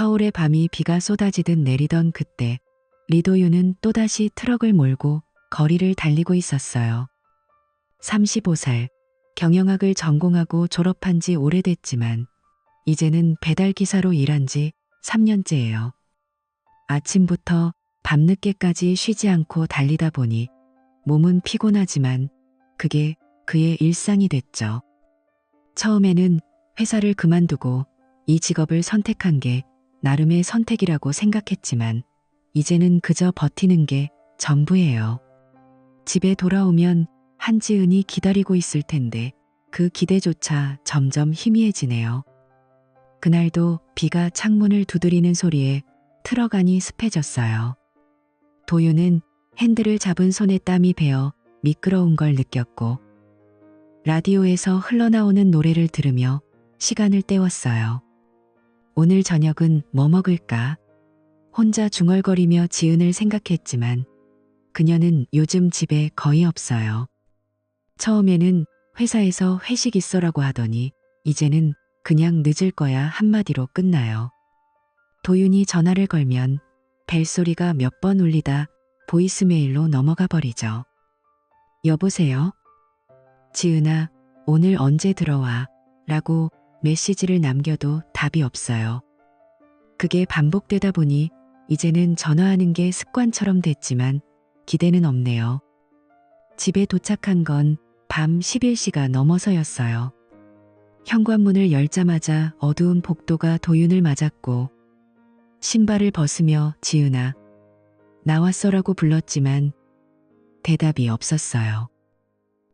서울의 밤이 비가 쏟아지듯 내리던 그때 리도윤은 또다시 트럭을 몰고 거리를 달리고 있었어요. 35살, 경영학을 전공하고 졸업한 지 오래됐지만 이제는 배달기사로 일한 지 3년째예요. 아침부터 밤늦게까지 쉬지 않고 달리다 보니 몸은 피곤하지만 그게 그의 일상이 됐죠. 처음에는 회사를 그만두고 이 직업을 선택한 게 나름의 선택이라고 생각했지만 이제는 그저 버티는 게 전부예요. 집에 돌아오면 한지은이 기다리고 있을 텐데 그 기대조차 점점 희미해지네요. 그날도 비가 창문을 두드리는 소리에 트럭 안이 습해졌어요. 도윤은 핸들을 잡은 손에 땀이 배어 미끄러운 걸 느꼈고 라디오에서 흘러나오는 노래를 들으며 시간을 때웠어요. 오늘 저녁은 뭐 먹을까? 혼자 중얼거리며 지은을 생각했지만 그녀는 요즘 집에 거의 없어요. 처음에는 회사에서 회식 있어라고 하더니 이제는 그냥 늦을 거야 한마디로 끝나요. 도윤이 전화를 걸면 벨소리가 몇 번 울리다 보이스메일로 넘어가 버리죠. 여보세요? 지은아, 오늘 언제 들어와? 라고 메시지를 남겨도 답이 없어요. 그게 반복되다 보니 이제는 전화하는 게 습관처럼 됐지만 기대는 없네요. 집에 도착한 건 밤 11시가 넘어서였어요. 현관문을 열자마자 어두운 복도가 도윤을 맞았고 신발을 벗으며 지은아, 나왔어라고 불렀지만 대답이 없었어요.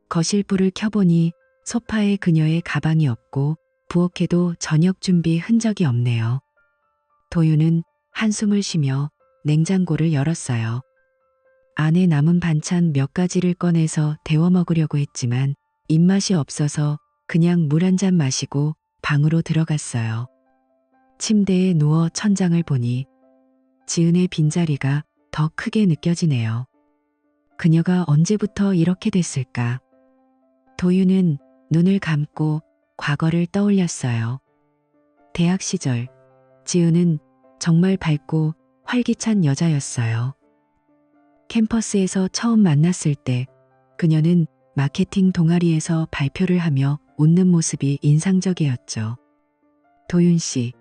거실 불을 켜보니 소파에 그녀의 가방이 없고 부엌에도 저녁 준비 흔적이 없네요. 도윤은 한숨을 쉬며 냉장고를 열었어요. 안에 남은 반찬 몇 가지를 꺼내서 데워 먹으려고 했지만 입맛이 없어서 그냥 물 한 잔 마시고 방으로 들어갔어요. 침대에 누워 천장을 보니 지은의 빈자리가 더 크게 느껴지네요. 그녀가 언제부터 이렇게 됐을까? 도윤은 눈을 감고 과거를 떠올렸어요. 대학 시절 지은은 정말 밝고 활기찬 여자였어요. 캠퍼스에서 처음 만났을 때 그녀는 마케팅 동아리에서 발표를 하며 웃는 모습이 인상적이었죠. 도윤 씨,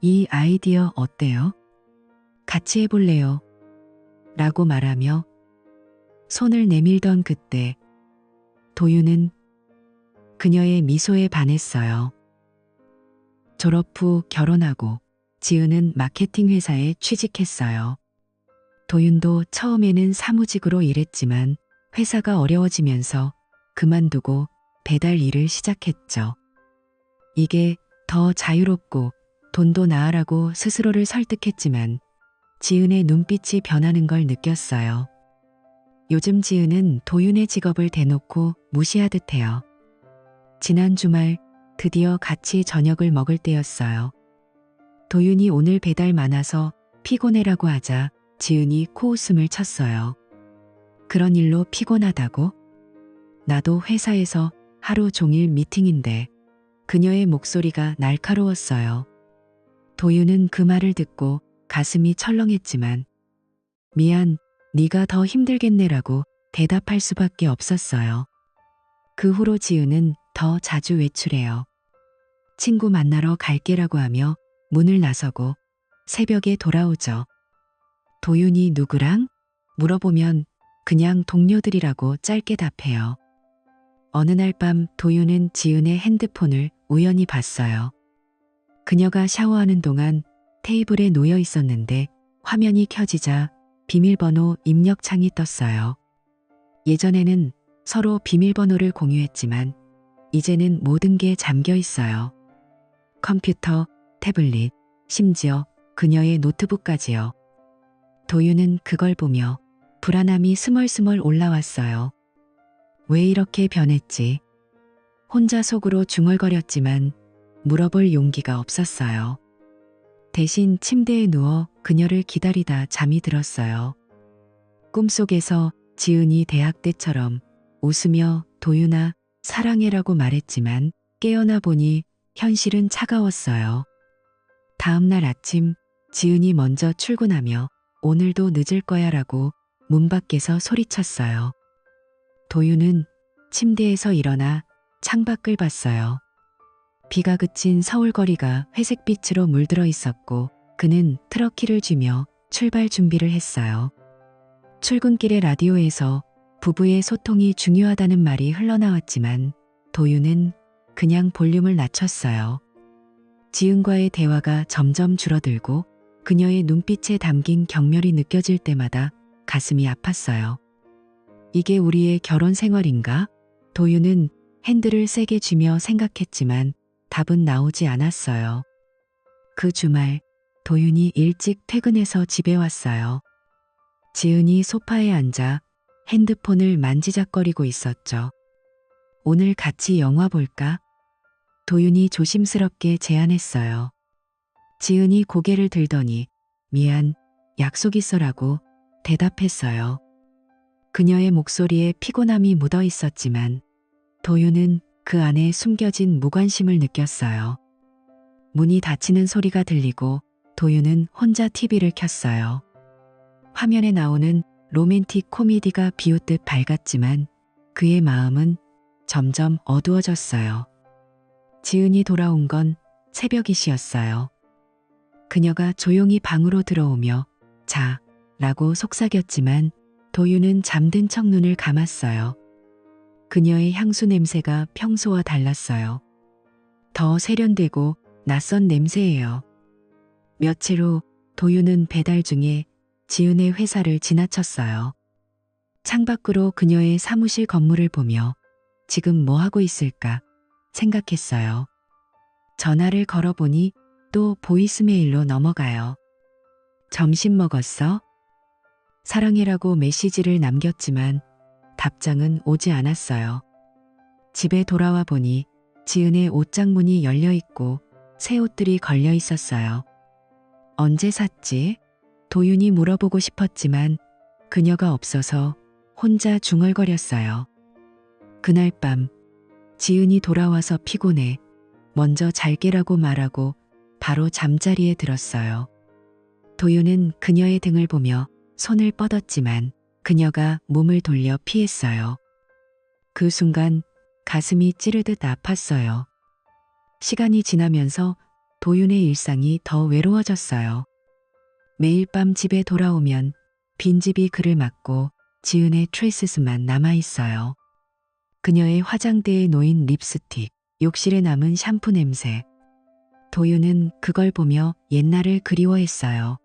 이 아이디어 어때요? 같이 해볼래요? 라고 말하며 손을 내밀던 그때 도윤은 그녀의 미소에 반했어요. 졸업 후 결혼하고 지은은 마케팅 회사에 취직했어요. 도윤도 처음에는 사무직으로 일했지만 회사가 어려워지면서 그만두고 배달 일을 시작했죠. 이게 더 자유롭고 돈도 나으라고 스스로를 설득했지만 지은의 눈빛이 변하는 걸 느꼈어요. 요즘 지은은 도윤의 직업을 대놓고 무시하듯 해요. 지난 주말 드디어 같이 저녁을 먹을 때였어요. 도윤이 오늘 배달 많아서 피곤해라고 하자 지은이 코웃음을 쳤어요. 그런 일로 피곤하다고? 나도 회사에서 하루 종일 미팅인데. 그녀의 목소리가 날카로웠어요. 도윤은 그 말을 듣고 가슴이 철렁했지만 미안, 네가 더 힘들겠네라고 대답할 수밖에 없었어요. 그 후로 지은은 더 자주 외출해요. 친구 만나러 갈게라고 하며 문을 나서고 새벽에 돌아오죠. 도윤이 누구랑? 물어보면 그냥 동료들이라고 짧게 답해요. 어느 날 밤 도윤은 지은의 핸드폰을 우연히 봤어요. 그녀가 샤워하는 동안 테이블에 놓여 있었는데 화면이 켜지자 비밀번호 입력창이 떴어요. 예전에는 서로 비밀번호를 공유했지만 이제는 모든 게 잠겨 있어요. 컴퓨터, 태블릿, 심지어 그녀의 노트북까지요. 도윤은 그걸 보며 불안함이 스멀스멀 올라왔어요. 왜 이렇게 변했지? 혼자 속으로 중얼거렸지만 물어볼 용기가 없었어요. 대신 침대에 누워 그녀를 기다리다 잠이 들었어요. 꿈속에서 지은이 대학 때처럼 웃으며 도윤아 사랑해라고 말했지만 깨어나 보니 현실은 차가웠어요. 다음 날 아침 지은이 먼저 출근하며 오늘도 늦을 거야 라고 문 밖에서 소리쳤어요. 도윤은 침대에서 일어나 창밖을 봤어요. 비가 그친 서울 거리가 회색빛으로 물들어 있었고 그는 트럭키를 쥐며 출발 준비를 했어요. 출근길의 라디오에서 부부의 소통이 중요하다는 말이 흘러나왔지만 도윤은 그냥 볼륨을 낮췄어요. 지은과의 대화가 점점 줄어들고 그녀의 눈빛에 담긴 경멸이 느껴질 때마다 가슴이 아팠어요. 이게 우리의 결혼 생활인가? 도윤은 핸들을 세게 쥐며 생각했지만 답은 나오지 않았어요. 그 주말 도윤이 일찍 퇴근해서 집에 왔어요. 지은이 소파에 앉아 핸드폰을 만지작거리고 있었죠. 오늘 같이 영화 볼까? 도윤이 조심스럽게 제안했어요. 지은이 고개를 들더니 미안, 약속 있어라고 대답했어요. 그녀의 목소리에 피곤함이 묻어 있었지만 도윤은 그 안에 숨겨진 무관심을 느꼈어요. 문이 닫히는 소리가 들리고 도윤은 혼자 TV를 켰어요. 화면에 나오는 로맨틱 코미디가 비웃듯 밝았지만 그의 마음은 점점 어두워졌어요. 지은이 돌아온 건 새벽이시였어요. 그녀가 조용히 방으로 들어오며 자 라고 속삭였지만 도윤은 잠든 척 눈을 감았어요. 그녀의 향수 냄새가 평소와 달랐어요. 더 세련되고 낯선 냄새예요. 며칠 후 도윤은 배달 중에 지은의 회사를 지나쳤어요. 창밖으로 그녀의 사무실 건물을 보며 지금 뭐 하고 있을까 생각했어요. 전화를 걸어보니 또 보이스메일로 넘어가요. 점심 먹었어? 사랑해라고 메시지를 남겼지만 답장은 오지 않았어요. 집에 돌아와 보니 지은의 옷장문이 열려 있고 새 옷들이 걸려 있었어요. 언제 샀지? 도윤이 물어보고 싶었지만 그녀가 없어서 혼자 중얼거렸어요. 그날 밤 지은이 돌아와서 피곤해 먼저 잘게라고 말하고 바로 잠자리에 들었어요. 도윤은 그녀의 등을 보며 손을 뻗었지만 그녀가 몸을 돌려 피했어요. 그 순간 가슴이 찌르듯 아팠어요. 시간이 지나면서 도윤의 일상이 더 외로워졌어요. 매일 밤 집에 돌아오면 빈집이 그를 막고 지은의 트레이스만 남아있어요. 그녀의 화장대에 놓인 립스틱, 욕실에 남은 샴푸 냄새. 도윤은 그걸 보며 옛날을 그리워했어요.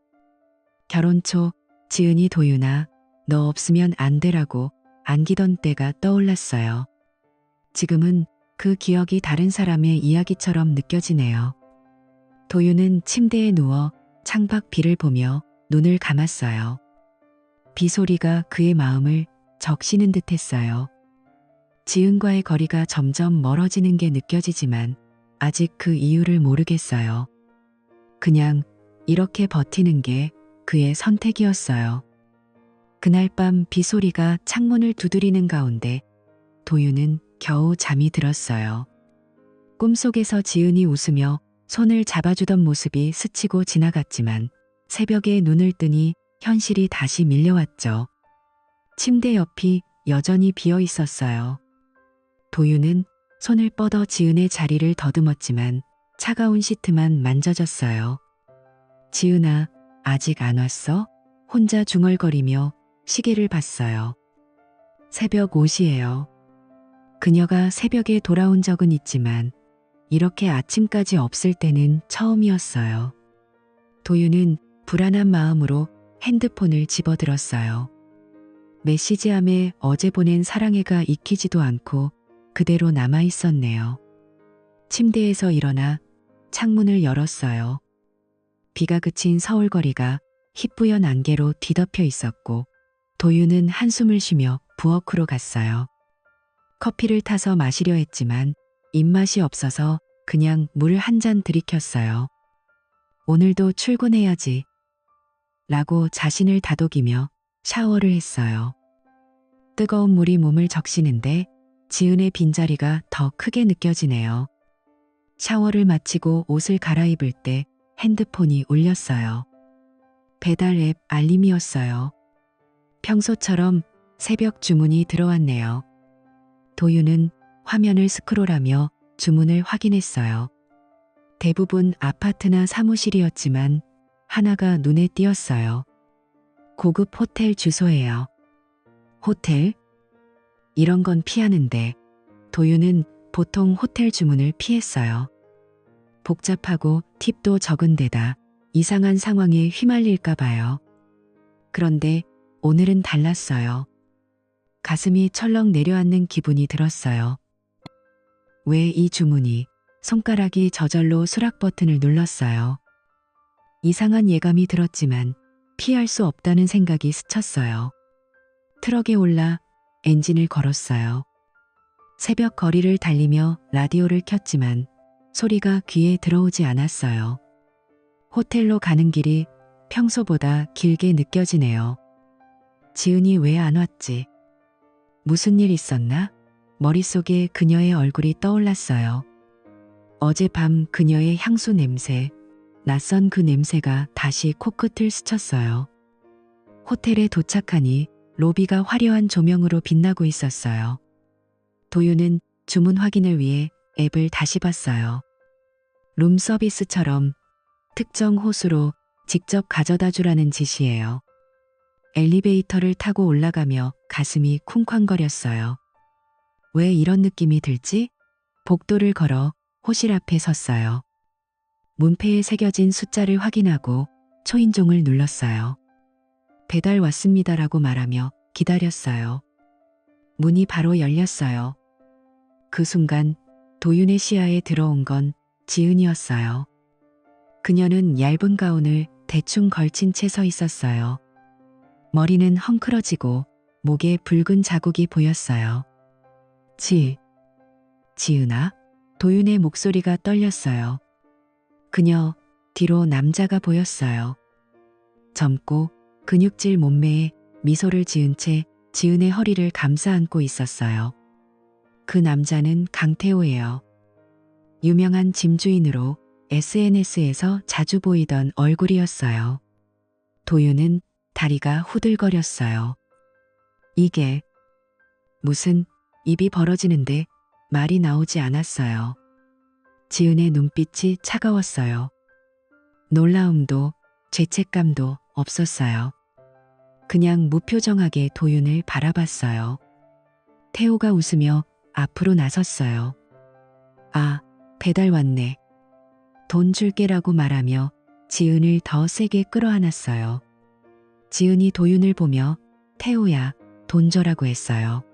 결혼 초 지은이 도윤아, 너 없으면 안 되라고 안기던 때가 떠올랐어요. 지금은 그 기억이 다른 사람의 이야기처럼 느껴지네요. 도윤은 침대에 누워 창밖 비를 보며 눈을 감았어요. 비 소리가 그의 마음을 적시는 듯 했어요. 지은과의 거리가 점점 멀어지는 게 느껴지지만 아직 그 이유를 모르겠어요. 그냥 이렇게 버티는 게 그의 선택이었어요. 그날 밤 빗소리가 창문을 두드리는 가운데 도윤은 겨우 잠이 들었어요. 꿈속에서 지은이 웃으며 손을 잡아주던 모습이 스치고 지나갔지만 새벽에 눈을 뜨니 현실이 다시 밀려왔죠. 침대 옆이 여전히 비어 있었어요. 도윤은 손을 뻗어 지은의 자리를 더듬었지만 차가운 시트만 만져졌어요. 지은아, 아직 안 왔어? 혼자 중얼거리며 시계를 봤어요. 새벽 5시예요. 그녀가 새벽에 돌아온 적은 있지만 이렇게 아침까지 없을 때는 처음이었어요. 도윤은 불안한 마음으로 핸드폰을 집어들었어요. 메시지함에 어제 보낸 사랑해가 익히지도 않고 그대로 남아 있었네요. 침대에서 일어나 창문을 열었어요. 비가 그친 서울 거리가 희뿌연 안개로 뒤덮여 있었고 도윤은 한숨을 쉬며 부엌으로 갔어요. 커피를 타서 마시려 했지만 입맛이 없어서 그냥 물 한 잔 들이켰어요. 오늘도 출근해야지 라고 자신을 다독이며 샤워를 했어요. 뜨거운 물이 몸을 적시는데 지은의 빈자리가 더 크게 느껴지네요. 샤워를 마치고 옷을 갈아입을 때 핸드폰이 울렸어요. 배달 앱 알림이었어요. 평소처럼 새벽 주문이 들어왔네요. 도윤은 화면을 스크롤하며 주문을 확인했어요. 대부분 아파트나 사무실이었지만 하나가 눈에 띄었어요. 고급 호텔 주소예요. 호텔? 이런 건 피하는데 도윤은 보통 호텔 주문을 피했어요. 복잡하고 팁도 적은 데다 이상한 상황에 휘말릴까 봐요. 그런데 오늘은 달랐어요. 가슴이 철렁 내려앉는 기분이 들었어요. 왜 이 주문이 손가락이 저절로 수락 버튼을 눌렀어요. 이상한 예감이 들었지만 피할 수 없다는 생각이 스쳤어요. 트럭에 올라 엔진을 걸었어요. 새벽 거리를 달리며 라디오를 켰지만 소리가 귀에 들어오지 않았어요. 호텔로 가는 길이 평소보다 길게 느껴지네요. 지은이 왜 안 왔지? 무슨 일 있었나? 머릿속에 그녀의 얼굴이 떠올랐어요. 어젯밤 그녀의 향수 냄새, 낯선 그 냄새가 다시 코끝을 스쳤어요. 호텔에 도착하니 로비가 화려한 조명으로 빛나고 있었어요. 도윤은 주문 확인을 위해 앱을 다시 봤어요. 룸 서비스처럼 특정 호수로 직접 가져다 주라는 지시예요. 엘리베이터를 타고 올라가며 가슴이 쿵쾅거렸어요. 왜 이런 느낌이 들지? 복도를 걸어 호실 앞에 섰어요. 문패에 새겨진 숫자를 확인하고 초인종을 눌렀어요. 배달 왔습니다라고 말하며 기다렸어요. 문이 바로 열렸어요. 그 순간 도윤의 시야에 들어온 건 지은이었어요. 그녀는 얇은 가운을 대충 걸친 채 서 있었어요. 머리는 헝클어지고 목에 붉은 자국이 보였어요. 지은아? 도윤의 목소리가 떨렸어요. 그녀 뒤로 남자가 보였어요. 젊고 근육질 몸매에 미소를 지은 채 지은의 허리를 감싸 안고 있었어요. 그 남자는 강태호예요. 유명한 짐주인으로 SNS에서 자주 보이던 얼굴이었어요. 도윤은 다리가 후들거렸어요. 이게 무슨 입이 벌어지는데 말이 나오지 않았어요. 지은의 눈빛이 차가웠어요. 놀라움도 죄책감도 없었어요. 그냥 무표정하게 도윤을 바라봤어요. 태호가 웃으며 앞으로 나섰어요. 아, 배달 왔네. 돈 줄게라고 말하며 지은을 더 세게 끌어안았어요. 지은이 도윤을 보며 태호야, 돈 줘라고 했어요.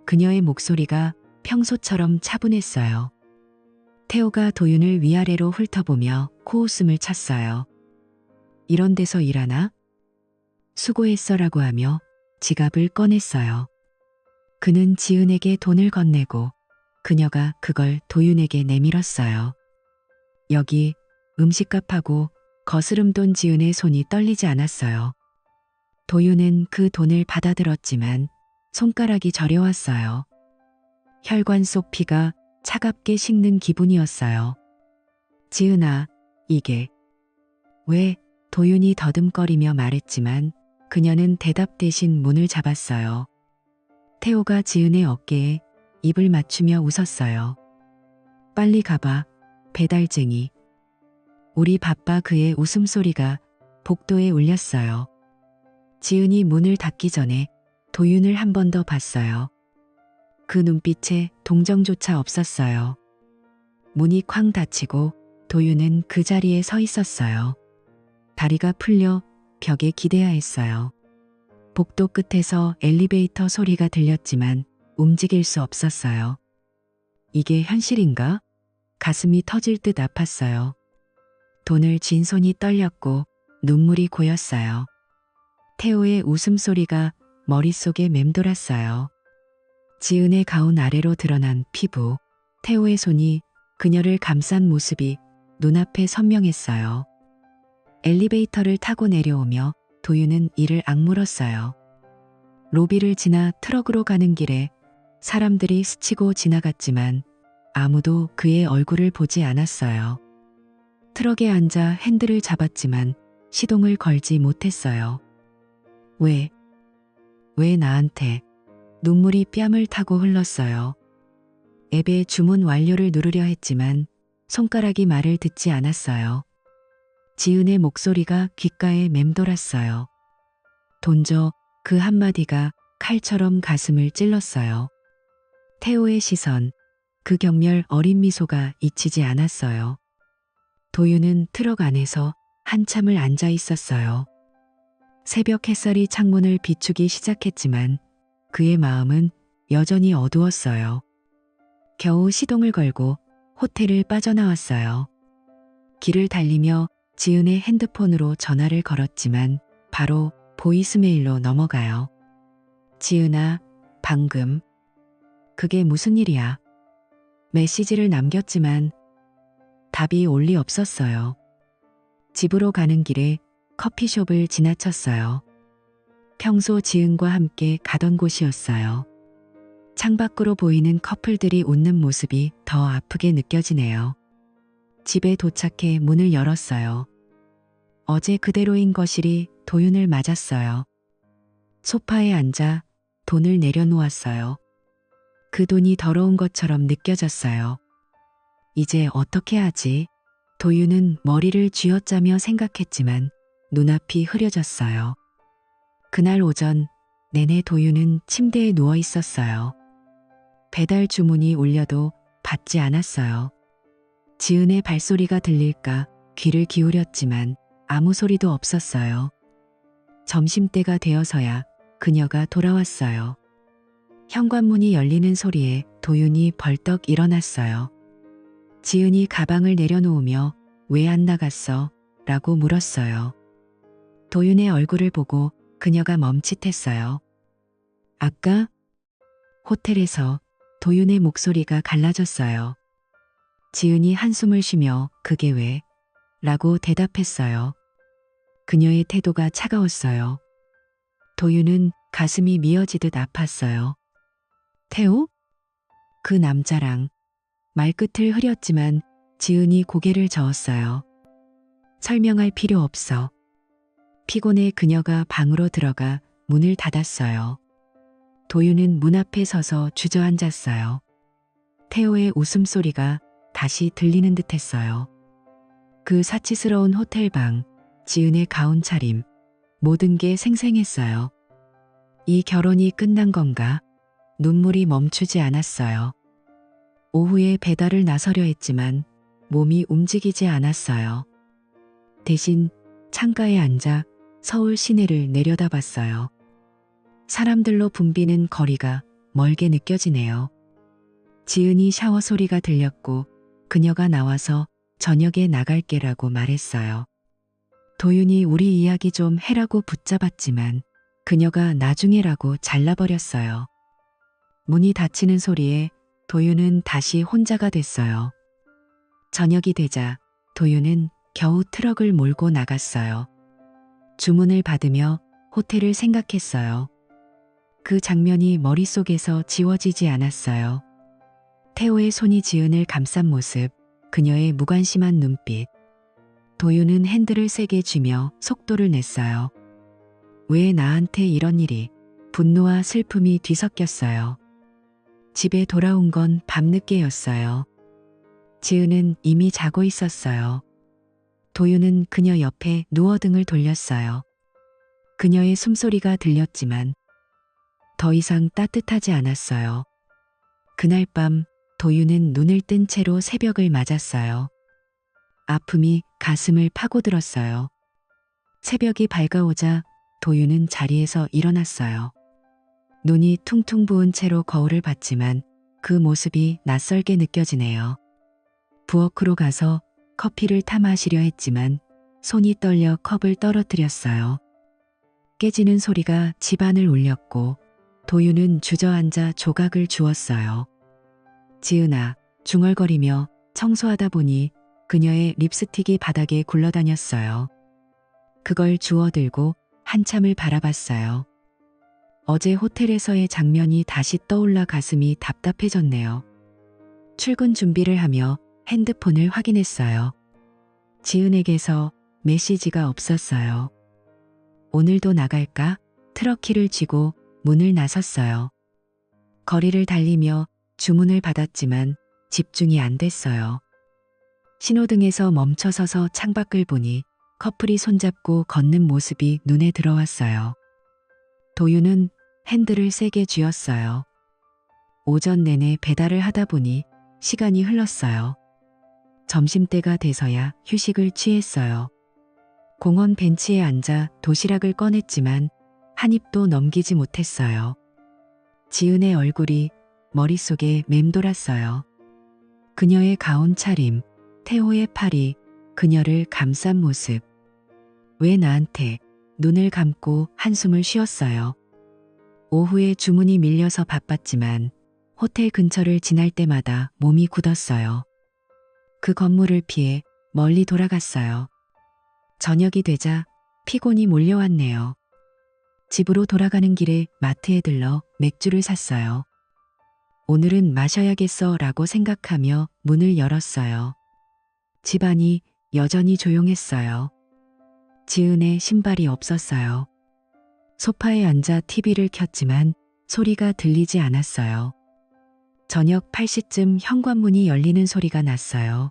그녀의 목소리가 평소처럼 차분했어요. 태호가 도윤을 위아래로 훑어보며 코웃음을 쳤어요. 이런 데서 일하나? 수고했어라고 하며 지갑을 꺼냈어요. 그는 지은에게 돈을 건네고 그녀가 그걸 도윤에게 내밀었어요. 여기 음식값하고 거스름돈. 지은의 손이 떨리지 않았어요. 도윤은 그 돈을 받아들었지만 손가락이 저려왔어요. 혈관 속 피가 차갑게 식는 기분이었어요. 지은아, 이게 왜? 도윤이 더듬거리며 말했지만 그녀는 대답 대신 문을 잡았어요. 태호가 지은의 어깨에 입을 맞추며 웃었어요. 빨리 가봐, 배달쟁이. 우리 바빠. 그의 웃음소리가 복도에 울렸어요. 지은이 문을 닫기 전에 도윤을 한 번 더 봤어요. 그 눈빛에 동정조차 없었어요. 문이 쾅 닫히고 도윤은 그 자리에 서 있었어요. 다리가 풀려 벽에 기대야 했어요. 복도 끝에서 엘리베이터 소리가 들렸지만 움직일 수 없었어요. 이게 현실인가? 가슴이 터질 듯 아팠어요. 돈을 쥔 손이 떨렸고 눈물이 고였어요. 태호의 웃음소리가 머릿속에 맴돌았어요. 지은의 가운 아래로 드러난 피부, 태호의 손이 그녀를 감싼 모습이 눈앞에 선명했어요. 엘리베이터를 타고 내려오며 도윤은 이를 악물었어요. 로비를 지나 트럭으로 가는 길에 사람들이 스치고 지나갔지만 아무도 그의 얼굴을 보지 않았어요. 트럭에 앉아 핸들을 잡았지만 시동을 걸지 못했어요. 왜 나한테? 눈물이 뺨을 타고 흘렀어요. 앱에 주문 완료를 누르려 했지만 손가락이 말을 듣지 않았어요. 지은의 목소리가 귓가에 맴돌았어요. 돈 줘, 그 한마디가 칼처럼 가슴을 찔렀어요. 태호의 시선, 그 경멸 어린 미소가 잊히지 않았어요. 도윤은 트럭 안에서 한참을 앉아 있었어요. 새벽 햇살이 창문을 비추기 시작했지만 그의 마음은 여전히 어두웠어요. 겨우 시동을 걸고 호텔을 빠져나왔어요. 길을 달리며 지은의 핸드폰으로 전화를 걸었지만 바로 보이스메일로 넘어가요. 지은아, 방금. 그게 무슨 일이야? 메시지를 남겼지만 답이 올 리 없었어요. 집으로 가는 길에 커피숍을 지나쳤어요. 평소 지은과 함께 가던 곳이었어요. 창밖으로 보이는 커플들이 웃는 모습이 더 아프게 느껴지네요. 집에 도착해 문을 열었어요. 어제 그대로인 거실이 도윤을 맞았어요. 소파에 앉아 돈을 내려놓았어요. 그 돈이 더러운 것처럼 느껴졌어요. 이제 어떻게 하지? 도윤은 머리를 쥐어짜며 생각했지만 눈앞이 흐려졌어요. 그날 오전 내내 도윤은 침대에 누워 있었어요. 배달 주문이 울려도 받지 않았어요. 지은의 발소리가 들릴까 귀를 기울였지만 아무 소리도 없었어요. 점심때가 되어서야 그녀가 돌아왔어요. 현관문이 열리는 소리에 도윤이 벌떡 일어났어요. 지은이 가방을 내려놓으며 왜 안 나갔어? 라고 물었어요. 도윤의 얼굴을 보고 그녀가 멈칫했어요. 아까? 호텔에서 도윤의 목소리가 갈라졌어요. 지은이 한숨을 쉬며 그게 왜? 라고 대답했어요. 그녀의 태도가 차가웠어요. 도윤은 가슴이 미어지듯 아팠어요. 태호? 그 남자랑. 말끝을 흐렸지만 지은이 고개를 저었어요. 설명할 필요 없어. 피곤해 그녀가 방으로 들어가 문을 닫았어요. 도윤은 문 앞에 서서 주저앉았어요. 태호의 웃음소리가 다시 들리는 듯했어요. 그 사치스러운 호텔방, 지은의 가운 차림, 모든 게 생생했어요. 이 결혼이 끝난 건가? 눈물이 멈추지 않았어요. 오후에 배달을 나서려 했지만 몸이 움직이지 않았어요. 대신 창가에 앉아 서울 시내를 내려다봤어요. 사람들로 붐비는 거리가 멀게 느껴지네요. 지은이 샤워 소리가 들렸고 그녀가 나와서 저녁에 나갈게라고 말했어요. 도윤이 우리 이야기 좀 해라고 붙잡았지만 그녀가 나중에라고 잘라버렸어요. 문이 닫히는 소리에 도윤은 다시 혼자가 됐어요. 저녁이 되자 도윤은 겨우 트럭을 몰고 나갔어요. 주문을 받으며 호텔을 생각했어요. 그 장면이 머릿속에서 지워지지 않았어요. 태호의 손이 지은을 감싼 모습, 그녀의 무관심한 눈빛. 도윤은 핸들을 세게 쥐며 속도를 냈어요. 왜 나한테 이런 일이? 분노와 슬픔이 뒤섞였어요. 집에 돌아온 건 밤늦게였어요. 지은은 이미 자고 있었어요. 도윤은 그녀 옆에 누워 등을 돌렸어요. 그녀의 숨소리가 들렸지만 더 이상 따뜻하지 않았어요. 그날 밤 도윤은 눈을 뜬 채로 새벽을 맞았어요. 아픔이 가슴을 파고들었어요. 새벽이 밝아오자 도윤은 자리에서 일어났어요. 눈이 퉁퉁 부은 채로 거울을 봤지만 그 모습이 낯설게 느껴지네요. 부엌으로 가서 커피를 타 마시려 했지만 손이 떨려 컵을 떨어뜨렸어요. 깨지는 소리가 집안을 울렸고 도윤은 주저앉아 조각을 주웠어요. 지은아, 중얼거리며 청소하다 보니 그녀의 립스틱이 바닥에 굴러다녔어요. 그걸 주워들고 한참을 바라봤어요. 어제 호텔에서의 장면이 다시 떠올라 가슴이 답답해졌네요. 출근 준비를 하며 핸드폰을 확인했어요. 지은에게서 메시지가 없었어요. 오늘도 나갈까? 트럭키를 쥐고 문을 나섰어요. 거리를 달리며 주문을 받았지만 집중이 안 됐어요. 신호등에서 멈춰서서 창밖을 보니 커플이 손잡고 걷는 모습이 눈에 들어왔어요. 도윤은 핸들을 세게 쥐었어요. 오전 내내 배달을 하다 보니 시간이 흘렀어요. 점심때가 돼서야 휴식을 취했어요. 공원 벤치에 앉아 도시락을 꺼냈지만 한 입도 넘기지 못했어요. 지은의 얼굴이 머릿속에 맴돌았어요. 그녀의 가운 차림, 태호의 팔이 그녀를 감싼 모습. 왜 나한테? 눈을 감고 한숨을 쉬었어요. 오후에 주문이 밀려서 바빴지만 호텔 근처를 지날 때마다 몸이 굳었어요. 그 건물을 피해 멀리 돌아갔어요. 저녁이 되자 피곤이 몰려왔네요. 집으로 돌아가는 길에 마트에 들러 맥주를 샀어요. 오늘은 마셔야겠어 라고 생각하며 문을 열었어요. 집안이 여전히 조용했어요. 지은의 신발이 없었어요. 소파에 앉아 TV를 켰지만 소리가 들리지 않았어요. 저녁 8시쯤 현관문이 열리는 소리가 났어요.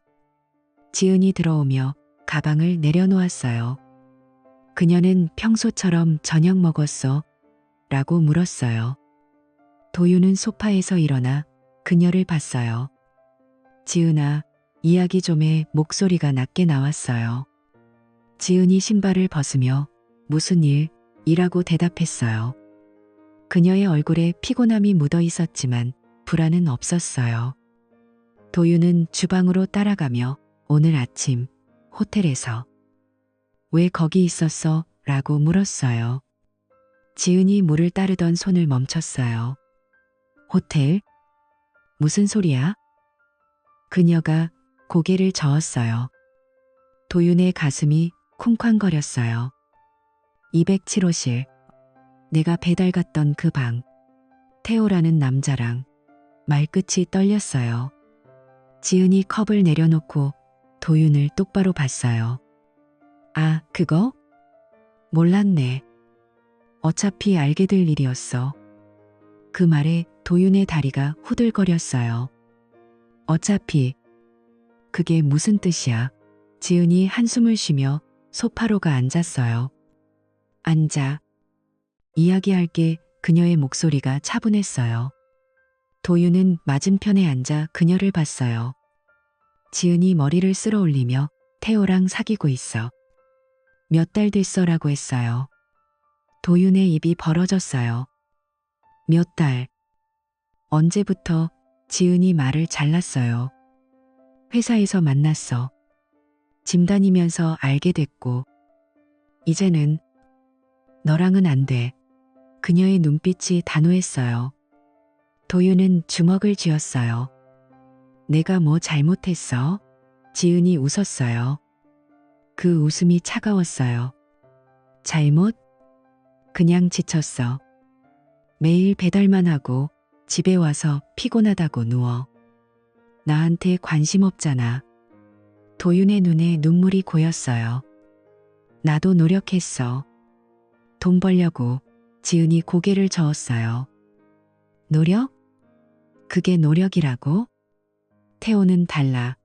지은이 들어오며 가방을 내려놓았어요. 그녀는 평소처럼 저녁 먹었어? 라고 물었어요. 도윤은 소파에서 일어나 그녀를 봤어요. 지은아, 이야기 좀 해. 목소리가 낮게 나왔어요. 지은이 신발을 벗으며 무슨 일이라고 대답했어요. 그녀의 얼굴에 피곤함이 묻어 있었지만 불안은 없었어요. 도윤은 주방으로 따라가며 오늘 아침 호텔에서 왜 거기 있었어? 라고 물었어요. 지은이 물을 따르던 손을 멈췄어요. 호텔? 무슨 소리야? 그녀가 고개를 저었어요. 도윤의 가슴이 쿵쾅거렸어요. 207호실. 내가 배달 갔던 그 방. 태호라는 남자랑. 말끝이 떨렸어요. 지은이 컵을 내려놓고 도윤을 똑바로 봤어요. 아, 그거? 몰랐네. 어차피 알게 될 일이었어. 그 말에 도윤의 다리가 후들거렸어요. 어차피. 그게 무슨 뜻이야? 지은이 한숨을 쉬며 소파로가 앉았어요. 앉아. 이야기할게. 그녀의 목소리가 차분했어요. 도윤은 맞은편에 앉아 그녀를 봤어요. 지은이 머리를 쓸어 올리며 태호랑 사귀고 있어. 몇 달 됐어라고 했어요. 도윤의 입이 벌어졌어요. 몇 달. 언제부터? 지은이 말을 잘랐어요. 회사에서 만났어. 짐 다니면서 알게 됐고. 이제는 너랑은 안 돼. 그녀의 눈빛이 단호했어요. 도윤은 주먹을 쥐었어요. 내가 뭐 잘못했어? 지은이 웃었어요. 그 웃음이 차가웠어요. 잘못? 그냥 지쳤어. 매일 배달만 하고 집에 와서 피곤하다고 누워. 나한테 관심 없잖아. 도윤의 눈에 눈물이 고였어요. 나도 노력했어. 돈 벌려고. 지은이 고개를 저었어요. 노력? 그게 노력이라고? 태호는 달라.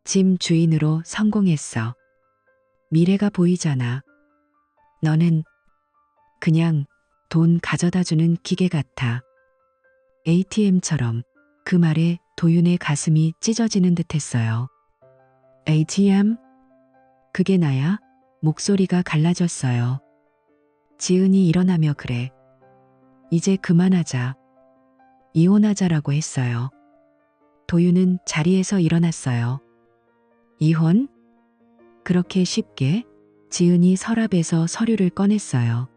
짐 주인으로 성공했어. 미래가 보이잖아. 너는 그냥 돈 가져다주는 기계 같아. ATM처럼. 그 말에 도윤의 가슴이 찢어지는 듯했어요. ATM? 그게 나야? 목소리가 갈라졌어요. 지은이 일어나며 그래. 이제 그만하자. 이혼하자라고 했어요. 도윤은 자리에서 일어났어요. 이혼? 그렇게 쉽게? 지은이 서랍에서 서류를 꺼냈어요.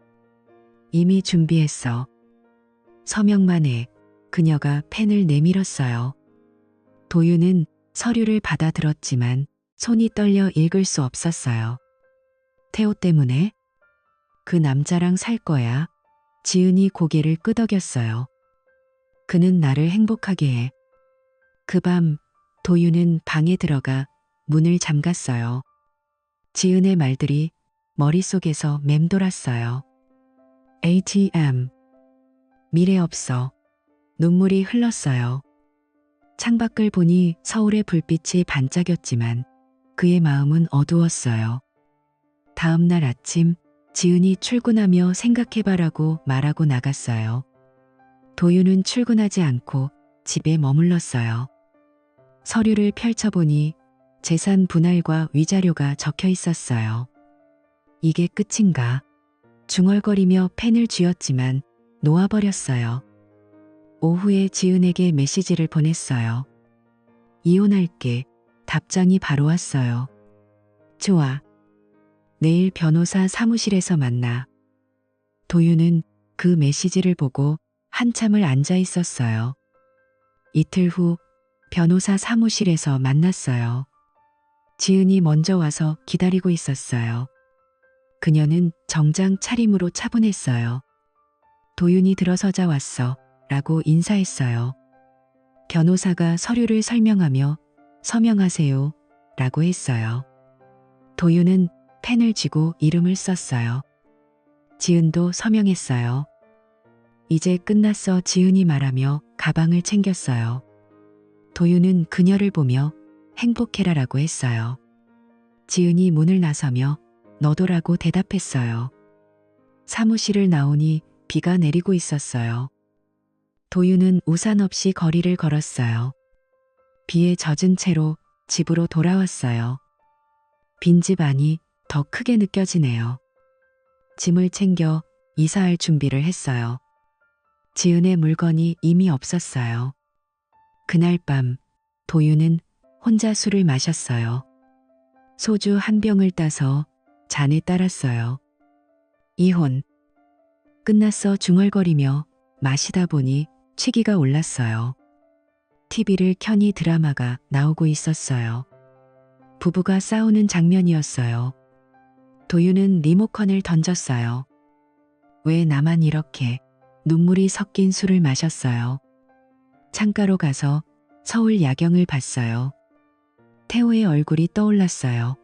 이미 준비했어. 서명만 해. 그녀가 펜을 내밀었어요. 도윤은 서류를 받아들었지만 손이 떨려 읽을 수 없었어요. 태호 때문에? 그 남자랑 살 거야. 지은이 고개를 끄덕였어요. 그는 나를 행복하게 해. 그 밤 도윤은 방에 들어가 문을 잠갔어요. 지은의 말들이 머릿속에서 맴돌았어요. ATM. 미래 없어. 눈물이 흘렀어요. 창밖을 보니 서울의 불빛이 반짝였지만 그의 마음은 어두웠어요. 다음 날 아침 지은이 출근하며 생각해봐라고 말하고 나갔어요. 도윤은 출근하지 않고 집에 머물렀어요. 서류를 펼쳐보니 재산 분할과 위자료가 적혀 있었어요. 이게 끝인가? 중얼거리며 펜을 쥐었지만 놓아버렸어요. 오후에 지은에게 메시지를 보냈어요. 이혼할게. 답장이 바로 왔어요. 좋아. 내일 변호사 사무실에서 만나. 도윤은 그 메시지를 보고 한참을 앉아 있었어요. 이틀 후 변호사 사무실에서 만났어요. 지은이 먼저 와서 기다리고 있었어요. 그녀는 정장 차림으로 차분했어요. 도윤이 들어서자 왔어 라고 인사했어요. 변호사가 서류를 설명하며 서명하세요 라고 했어요. 도윤은 펜을 쥐고 이름을 썼어요. 지은도 서명했어요. 이제 끝났어 지은이 말하며 가방을 챙겼어요. 도윤은 그녀를 보며 행복해라라고 했어요. 지은이 문을 나서며 너도라고 대답했어요. 사무실을 나오니 비가 내리고 있었어요. 도윤은 우산 없이 거리를 걸었어요. 비에 젖은 채로 집으로 돌아왔어요. 빈집 안이 더 크게 느껴지네요. 짐을 챙겨 이사할 준비를 했어요. 지은의 물건이 이미 없었어요. 그날 밤 도윤은 혼자 술을 마셨어요. 소주 한 병을 따서 잔에 따랐어요. 이혼. 끝났어 중얼거리며 마시다 보니 취기가 올랐어요. TV를 켜니 드라마가 나오고 있었어요. 부부가 싸우는 장면이었어요. 도윤은 리모컨을 던졌어요. 왜 나만 이렇게 눈물이 섞인 술을 마셨어요. 창가로 가서 서울 야경을 봤어요. 태호의 얼굴이 떠올랐어요.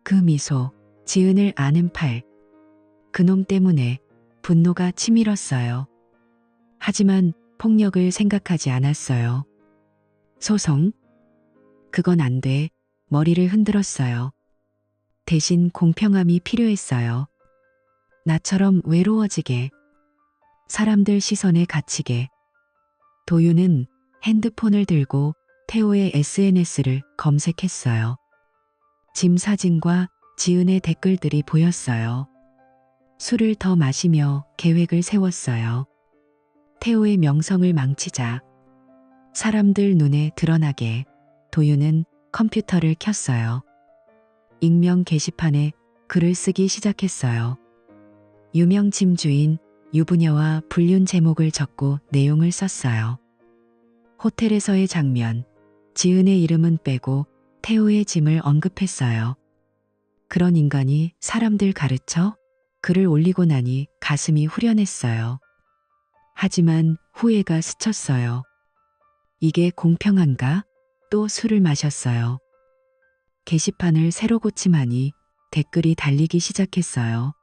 그 미소, 지은을 아는 팔. 그놈 때문에 분노가 치밀었어요. 하지만 폭력을 생각하지 않았어요. 소송? 그건 안 돼. 머리를 흔들었어요. 대신 공평함이 필요했어요. 나처럼 외로워지게. 사람들 시선에 갇히게. 도윤은 핸드폰을 들고 태호의 SNS를 검색했어요. 짐 사진과 지은의 댓글들이 보였어요. 술을 더 마시며 계획을 세웠어요. 태호의 명성을 망치자. 사람들 눈에 드러나게. 도윤은 컴퓨터를 켰어요. 익명 게시판에 글을 쓰기 시작했어요. 유명 짐주인 유부녀와 불륜 제목을 적고 내용을 썼어요. 호텔에서의 장면, 지은의 이름은 빼고 태호의 짐을 언급했어요. 그런 인간이 사람들 가르쳐 글을 올리고 나니 가슴이 후련했어요. 하지만 후회가 스쳤어요. 이게 공평한가? 또 술을 마셨어요. 게시판을 새로 고침하니 댓글이 달리기 시작했어요.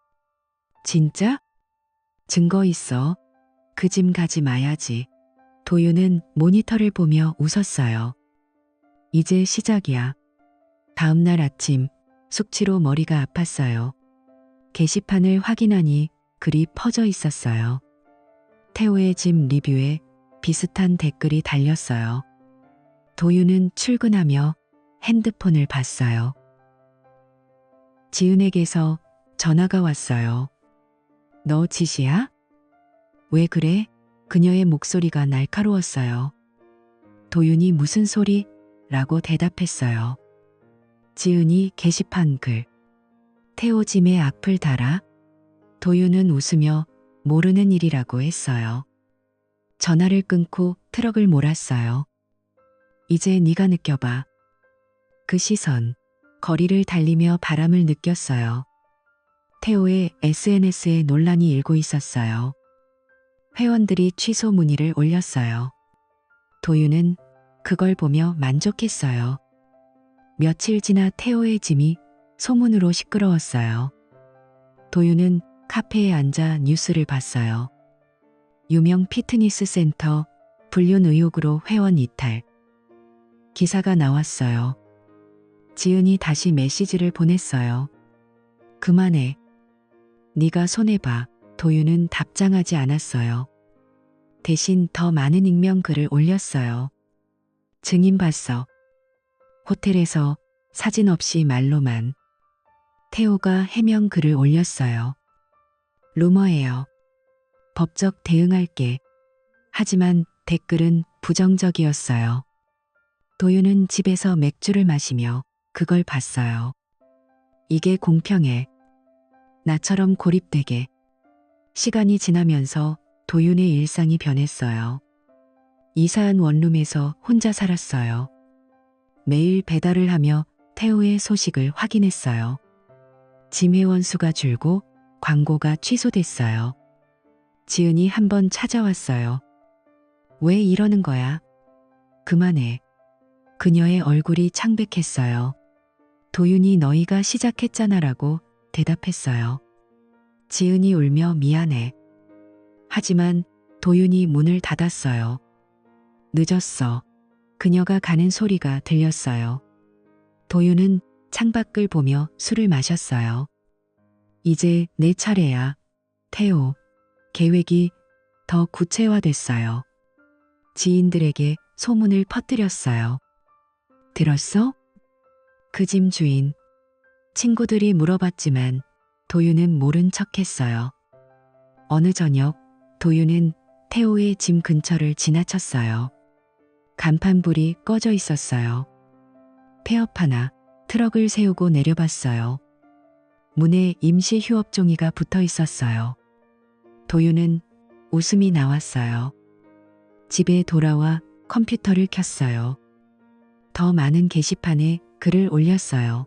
진짜? 증거 있어. 그 짐 가지 마야지. 도윤은 모니터를 보며 웃었어요. 이제 시작이야. 다음 날 아침 숙취로 머리가 아팠어요. 게시판을 확인하니 글이 퍼져 있었어요. 태호의 짐 리뷰에 비슷한 댓글이 달렸어요. 도윤은 출근하며 핸드폰을 봤어요. 지은에게서 전화가 왔어요. 너 짓이야? 왜 그래? 그녀의 목소리가 날카로웠어요. 도윤이 무슨 소리? 라고 대답했어요. 지은이 게시판 글. 태호 짐에 악플 달아? 도윤은 웃으며 모르는 일이라고 했어요. 전화를 끊고 트럭을 몰았어요. 이제 네가 느껴봐. 그 시선, 거리를 달리며 바람을 느꼈어요. 태호의 SNS에 논란이 일고 있었어요. 회원들이 취소 문의를 올렸어요. 도윤은 그걸 보며 만족했어요. 며칠 지나 태호의 짐이 소문으로 시끄러웠어요. 도윤은 카페에 앉아 뉴스를 봤어요. 유명 피트니스 센터 불륜 의혹으로 회원 이탈. 기사가 나왔어요. 지은이 다시 메시지를 보냈어요. 그만해. 네가 손해봐. 도윤은 답장하지 않았어요. 대신 더 많은 익명 글을 올렸어요. 증인 봤어. 호텔에서 사진 없이 말로만. 태호가 해명 글을 올렸어요. 루머예요. 법적 대응할게. 하지만 댓글은 부정적이었어요. 도윤은 집에서 맥주를 마시며 그걸 봤어요. 이게 공평해. 나처럼 고립되게. 시간이 지나면서 도윤의 일상이 변했어요. 이사한 원룸에서 혼자 살았어요. 매일 배달을 하며 태호의 소식을 확인했어요. 짐 회원 수가 줄고 광고가 취소됐어요. 지은이 한번 찾아왔어요. 왜 이러는 거야? 그만해. 그녀의 얼굴이 창백했어요. 도윤이 너희가 시작했잖아라고 대답했어요. 지은이 울며 미안해. 하지만 도윤이 문을 닫았어요. 늦었어. 그녀가 가는 소리가 들렸어요. 도윤은 창밖을 보며 술을 마셨어요. 이제 내 차례야. 태호. 계획이 더 구체화됐어요. 지인들에게 소문을 퍼뜨렸어요. 들었어? 그 짐 주인. 친구들이 물어봤지만 도윤은 모른 척했어요. 어느 저녁 도윤은 태호의 짐 근처를 지나쳤어요. 간판불이 꺼져 있었어요. 폐업 하나 트럭을 세우고 내려봤어요. 문에 임시 휴업 종이가 붙어 있었어요. 도윤은 웃음이 나왔어요. 집에 돌아와 컴퓨터를 켰어요. 더 많은 게시판에 글을 올렸어요.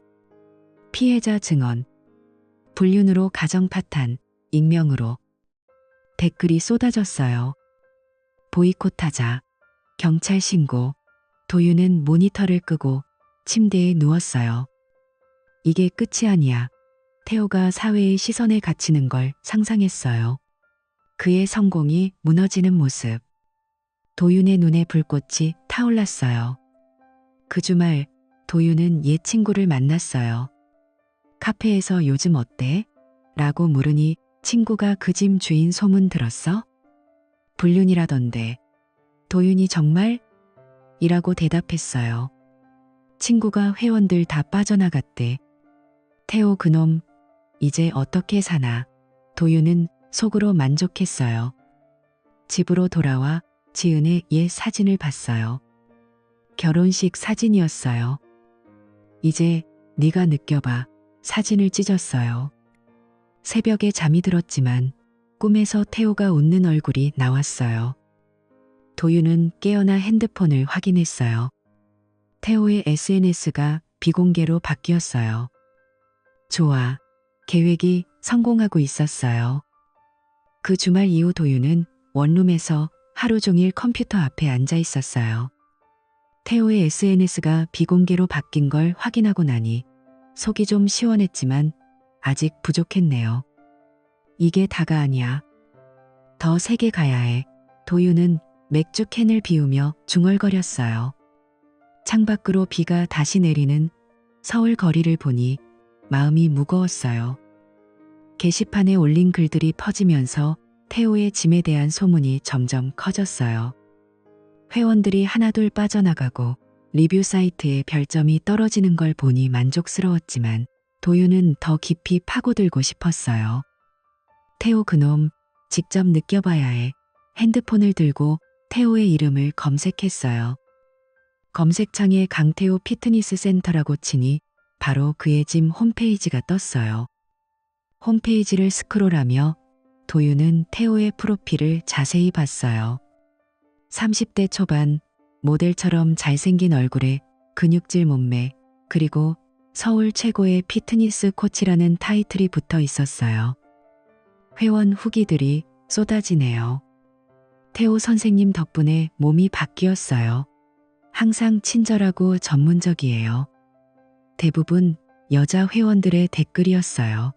피해자 증언, 불륜으로 가정 파탄, 익명으로. 댓글이 쏟아졌어요. 보이콧하자, 경찰 신고. 도윤은 모니터를 끄고 침대에 누웠어요. 이게 끝이 아니야. 태호가 사회의 시선에 갇히는 걸 상상했어요. 그의 성공이 무너지는 모습. 도윤의 눈에 불꽃이 타올랐어요. 그 주말 도윤은 옛 친구를 만났어요. 카페에서 요즘 어때? 라고 물으니 친구가 그 짐 주인 소문 들었어? 불륜이라던데. 도윤이 정말? 이라고 대답했어요. 친구가 회원들 다 빠져나갔대. 태호 그놈 이제 어떻게 사나. 도윤은 속으로 만족했어요. 집으로 돌아와 지은의 옛 사진을 봤어요. 결혼식 사진이었어요. 이제 네가 느껴봐. 사진을 찢었어요. 새벽에 잠이 들었지만 꿈에서 태호가 웃는 얼굴이 나왔어요. 도윤은 깨어나 핸드폰을 확인했어요. 태호의 SNS가 비공개로 바뀌었어요. 좋아. 계획이 성공하고 있었어요. 그 주말 이후 도윤은 원룸에서 하루 종일 컴퓨터 앞에 앉아 있었어요. 태호의 SNS가 비공개로 바뀐 걸 확인하고 나니 속이 좀 시원했지만 아직 부족했네요. 이게 다가 아니야. 더 세게 가야 해. 도윤은 맥주 캔을 비우며 중얼거렸어요. 창밖으로 비가 다시 내리는 서울 거리를 보니 마음이 무거웠어요. 게시판에 올린 글들이 퍼지면서 태호의 짐에 대한 소문이 점점 커졌어요. 회원들이 하나둘 빠져나가고 리뷰 사이트에 별점이 떨어지는 걸 보니 만족스러웠지만 도윤은 더 깊이 파고들고 싶었어요. 태호 그놈 직접 느껴봐야 해. 핸드폰을 들고 태호의 이름을 검색했어요. 검색창에 강태호 피트니스 센터라고 치니 바로 그의 짐 홈페이지가 떴어요. 홈페이지를 스크롤하며 도윤은 태호의 프로필을 자세히 봤어요. 30대 초반, 모델처럼 잘생긴 얼굴에 근육질 몸매, 그리고 서울 최고의 피트니스 코치라는 타이틀이 붙어 있었어요. 회원 후기들이 쏟아지네요. 태호 선생님 덕분에 몸이 바뀌었어요. 항상 친절하고 전문적이에요. 대부분 여자 회원들의 댓글이었어요.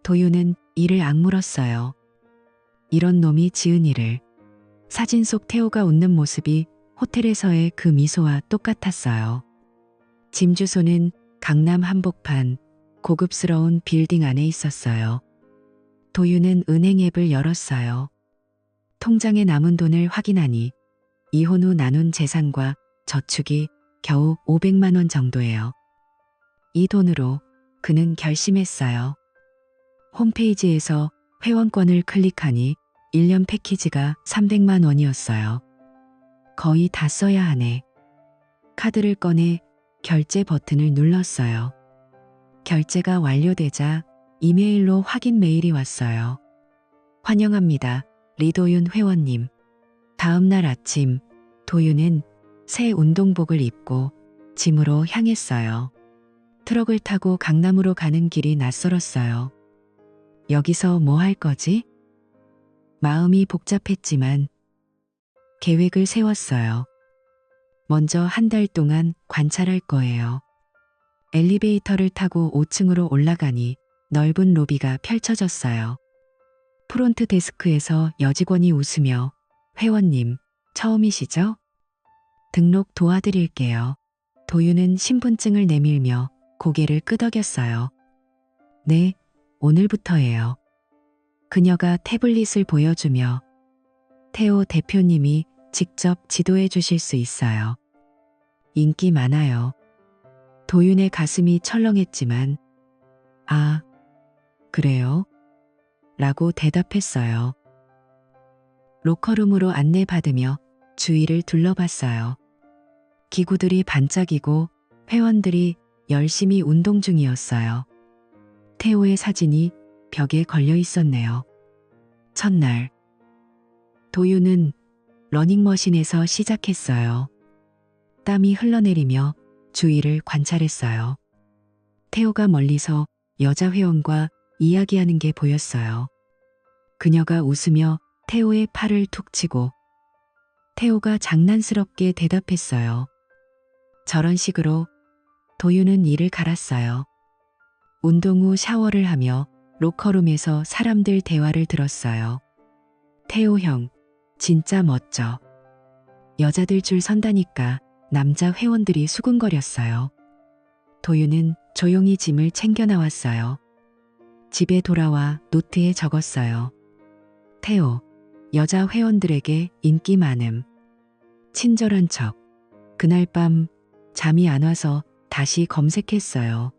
도윤은 이를 악물었어요. 이런 놈이 지은 일을. 사진 속 태호가 웃는 모습이 호텔에서의 그 미소와 똑같았어요. 짐 주소는 강남 한복판 고급스러운 빌딩 안에 있었어요. 도윤은 은행 앱을 열었어요. 통장에 남은 돈을 확인하니 이혼 후 나눈 재산과 저축이 겨우 500만 원 정도예요. 이 돈으로 그는 결심했어요. 홈페이지에서 회원권을 클릭하니 1년 패키지가 300만 원이었어요. 거의 다 써야 하네. 카드를 꺼내 결제 버튼을 눌렀어요. 결제가 완료되자 이메일로 확인 메일이 왔어요. 환영합니다. 리도윤 회원님. 다음 날 아침 도윤은 새 운동복을 입고 짐으로 향했어요. 트럭을 타고 강남으로 가는 길이 낯설었어요. 여기서 뭐 할 거지? 마음이 복잡했지만 계획을 세웠어요. 먼저 한 달 동안 관찰할 거예요. 엘리베이터를 타고 5층으로 올라가니 넓은 로비가 펼쳐졌어요. 프론트 데스크에서 여직원이 웃으며 회원님, 처음이시죠? 등록 도와드릴게요. 도윤은 신분증을 내밀며 고개를 끄덕였어요. 네, 오늘부터예요. 그녀가 태블릿을 보여주며 태호 대표님이 직접 지도해 주실 수 있어요. 인기 많아요. 도윤의 가슴이 철렁했지만 아, 그래요? 라고 대답했어요. 로커룸으로 안내받으며 주위를 둘러봤어요. 기구들이 반짝이고 회원들이 열심히 운동 중이었어요. 태호의 사진이 벽에 걸려 있었네요. 첫날, 도윤은 러닝머신에서 시작했어요. 땀이 흘러내리며 주위를 관찰했어요. 태호가 멀리서 여자 회원과 이야기하는 게 보였어요. 그녀가 웃으며 태호의 팔을 툭 치고 태호가 장난스럽게 대답했어요. 저런 식으로 도윤은 이를 갈았어요. 운동 후 샤워를 하며 로커룸에서 사람들 대화를 들었어요. 태호 형, 진짜 멋져. 여자들 줄 선다니까 남자 회원들이 수군거렸어요. 도윤은 조용히 짐을 챙겨 나왔어요. 집에 돌아와 노트에 적었어요. 태호, 여자 회원들에게 인기 많음. 친절한 척. 그날 밤 잠이 안 와서 다시 검색했어요.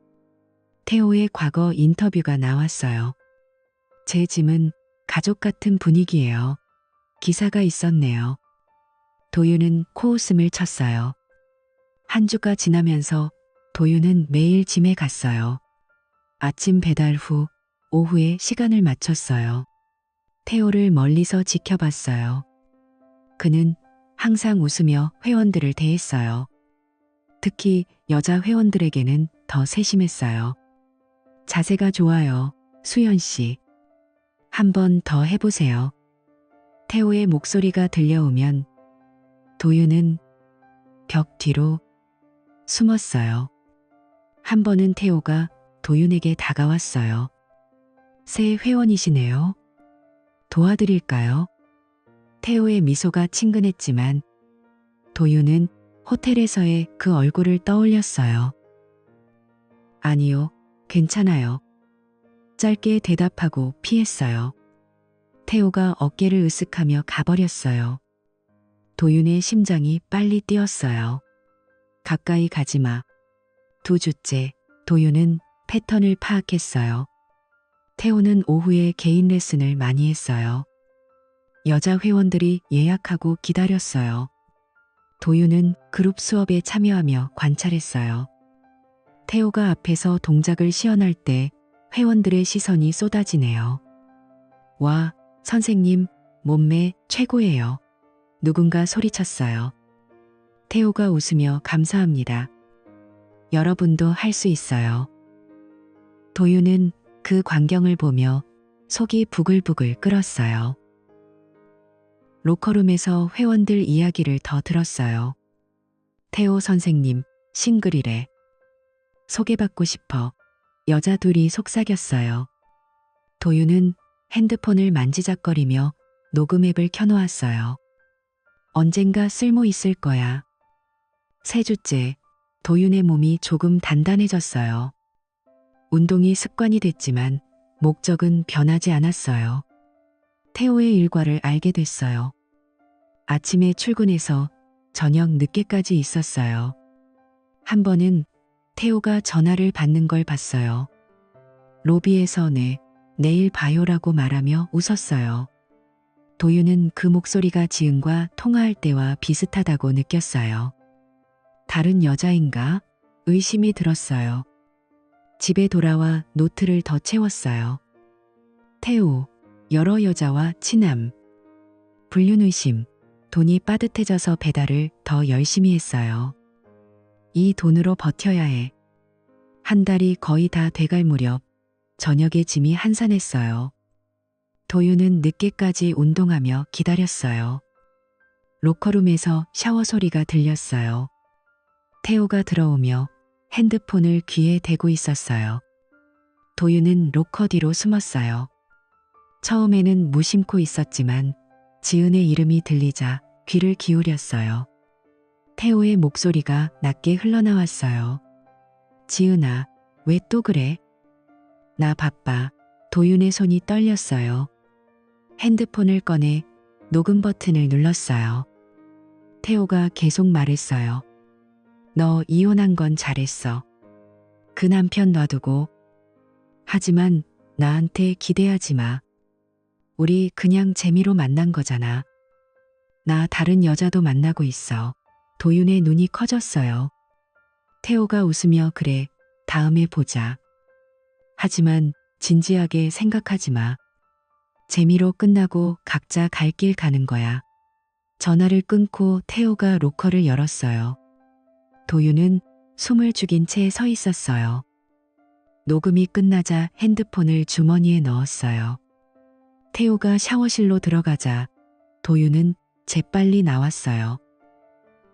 태호의 과거 인터뷰가 나왔어요. 제 짐은 가족 같은 분위기예요. 기사가 있었네요. 도윤은 코웃음을 쳤어요. 한 주가 지나면서 도윤은 매일 짐에 갔어요. 아침 배달 후 오후에 시간을 맞췄어요. 태호를 멀리서 지켜봤어요. 그는 항상 웃으며 회원들을 대했어요. 특히 여자 회원들에게는 더 세심했어요. 자세가 좋아요, 수연 씨. 한 번 더 해보세요. 태호의 목소리가 들려오면 도윤은 벽 뒤로 숨었어요. 한 번은 태호가 도윤에게 다가왔어요. 새 회원이시네요. 도와드릴까요? 태호의 미소가 친근했지만 도윤은 호텔에서의 그 얼굴을 떠올렸어요. 아니요, 괜찮아요. 짧게 대답하고 피했어요. 태호가 어깨를 으쓱하며 가버렸어요. 도윤의 심장이 빨리 뛰었어요. 가까이 가지마. 2주째 도윤은 패턴을 파악했어요. 태호는 오후에 개인 레슨을 많이 했어요. 여자 회원들이 예약하고 기다렸어요. 도윤은 그룹 수업에 참여하며 관찰했어요. 태호가 앞에서 동작을 시연할 때 회원들의 시선이 쏟아지네요. 와, 선생님, 몸매 최고예요. 누군가 소리쳤어요. 태호가 웃으며 감사합니다. 여러분도 할 수 있어요. 도윤은 그 광경을 보며 속이 부글부글 끓었어요. 로커룸에서 회원들 이야기를 더 들었어요. 태호 선생님, 싱글이래. 소개받고 싶어 여자 둘이 속삭였어요. 도윤은 핸드폰을 만지작거리며 녹음 앱을 켜놓았어요. 언젠가 쓸모 있을 거야. 세 주째, 도윤의 몸이 조금 단단해졌어요. 운동이 습관이 됐지만 목적은 변하지 않았어요. 태호의 일과를 알게 됐어요. 아침에 출근해서 저녁 늦게까지 있었어요. 한 번은 태호가 전화를 받는 걸 봤어요. 로비에서 내일 봐요라고 말하며 웃었어요. 도윤은 그 목소리가 지은과 통화할 때와 비슷하다고 느꼈어요. 다른 여자인가? 의심이 들었어요. 집에 돌아와 노트를 더 채웠어요. 태호, 여러 여자와 친함. 불륜의심, 돈이 빠듯해져서 배달을 더 열심히 했어요. 이 돈으로 버텨야 해. 한 달이 거의 다 돼갈 무렵 저녁에 짐이 한산했어요. 도윤은 늦게까지 운동하며 기다렸어요. 로커룸에서 샤워 소리가 들렸어요. 태호가 들어오며 핸드폰을 귀에 대고 있었어요. 도윤은 로커 뒤로 숨었어요. 처음에는 무심코 있었지만 지은의 이름이 들리자 귀를 기울였어요. 태호의 목소리가 낮게 흘러나왔어요. 지은아, 왜 또 그래? 나 바빠. 도윤의 손이 떨렸어요. 핸드폰을 꺼내 녹음 버튼을 눌렀어요. 태호가 계속 말했어요. 너 이혼한 건 잘했어. 그 남편 놔두고. 하지만 나한테 기대하지 마. 우리 그냥 재미로 만난 거잖아. 나 다른 여자도 만나고 있어. 도윤의 눈이 커졌어요. 태호가 웃으며 그래, 다음에 보자. 하지만 진지하게 생각하지 마. 재미로 끝나고 각자 갈 길 가는 거야. 전화를 끊고 태호가 로커를 열었어요. 도윤은 숨을 죽인 채 서 있었어요. 녹음이 끝나자 핸드폰을 주머니에 넣었어요. 태호가 샤워실로 들어가자 도윤은 재빨리 나왔어요.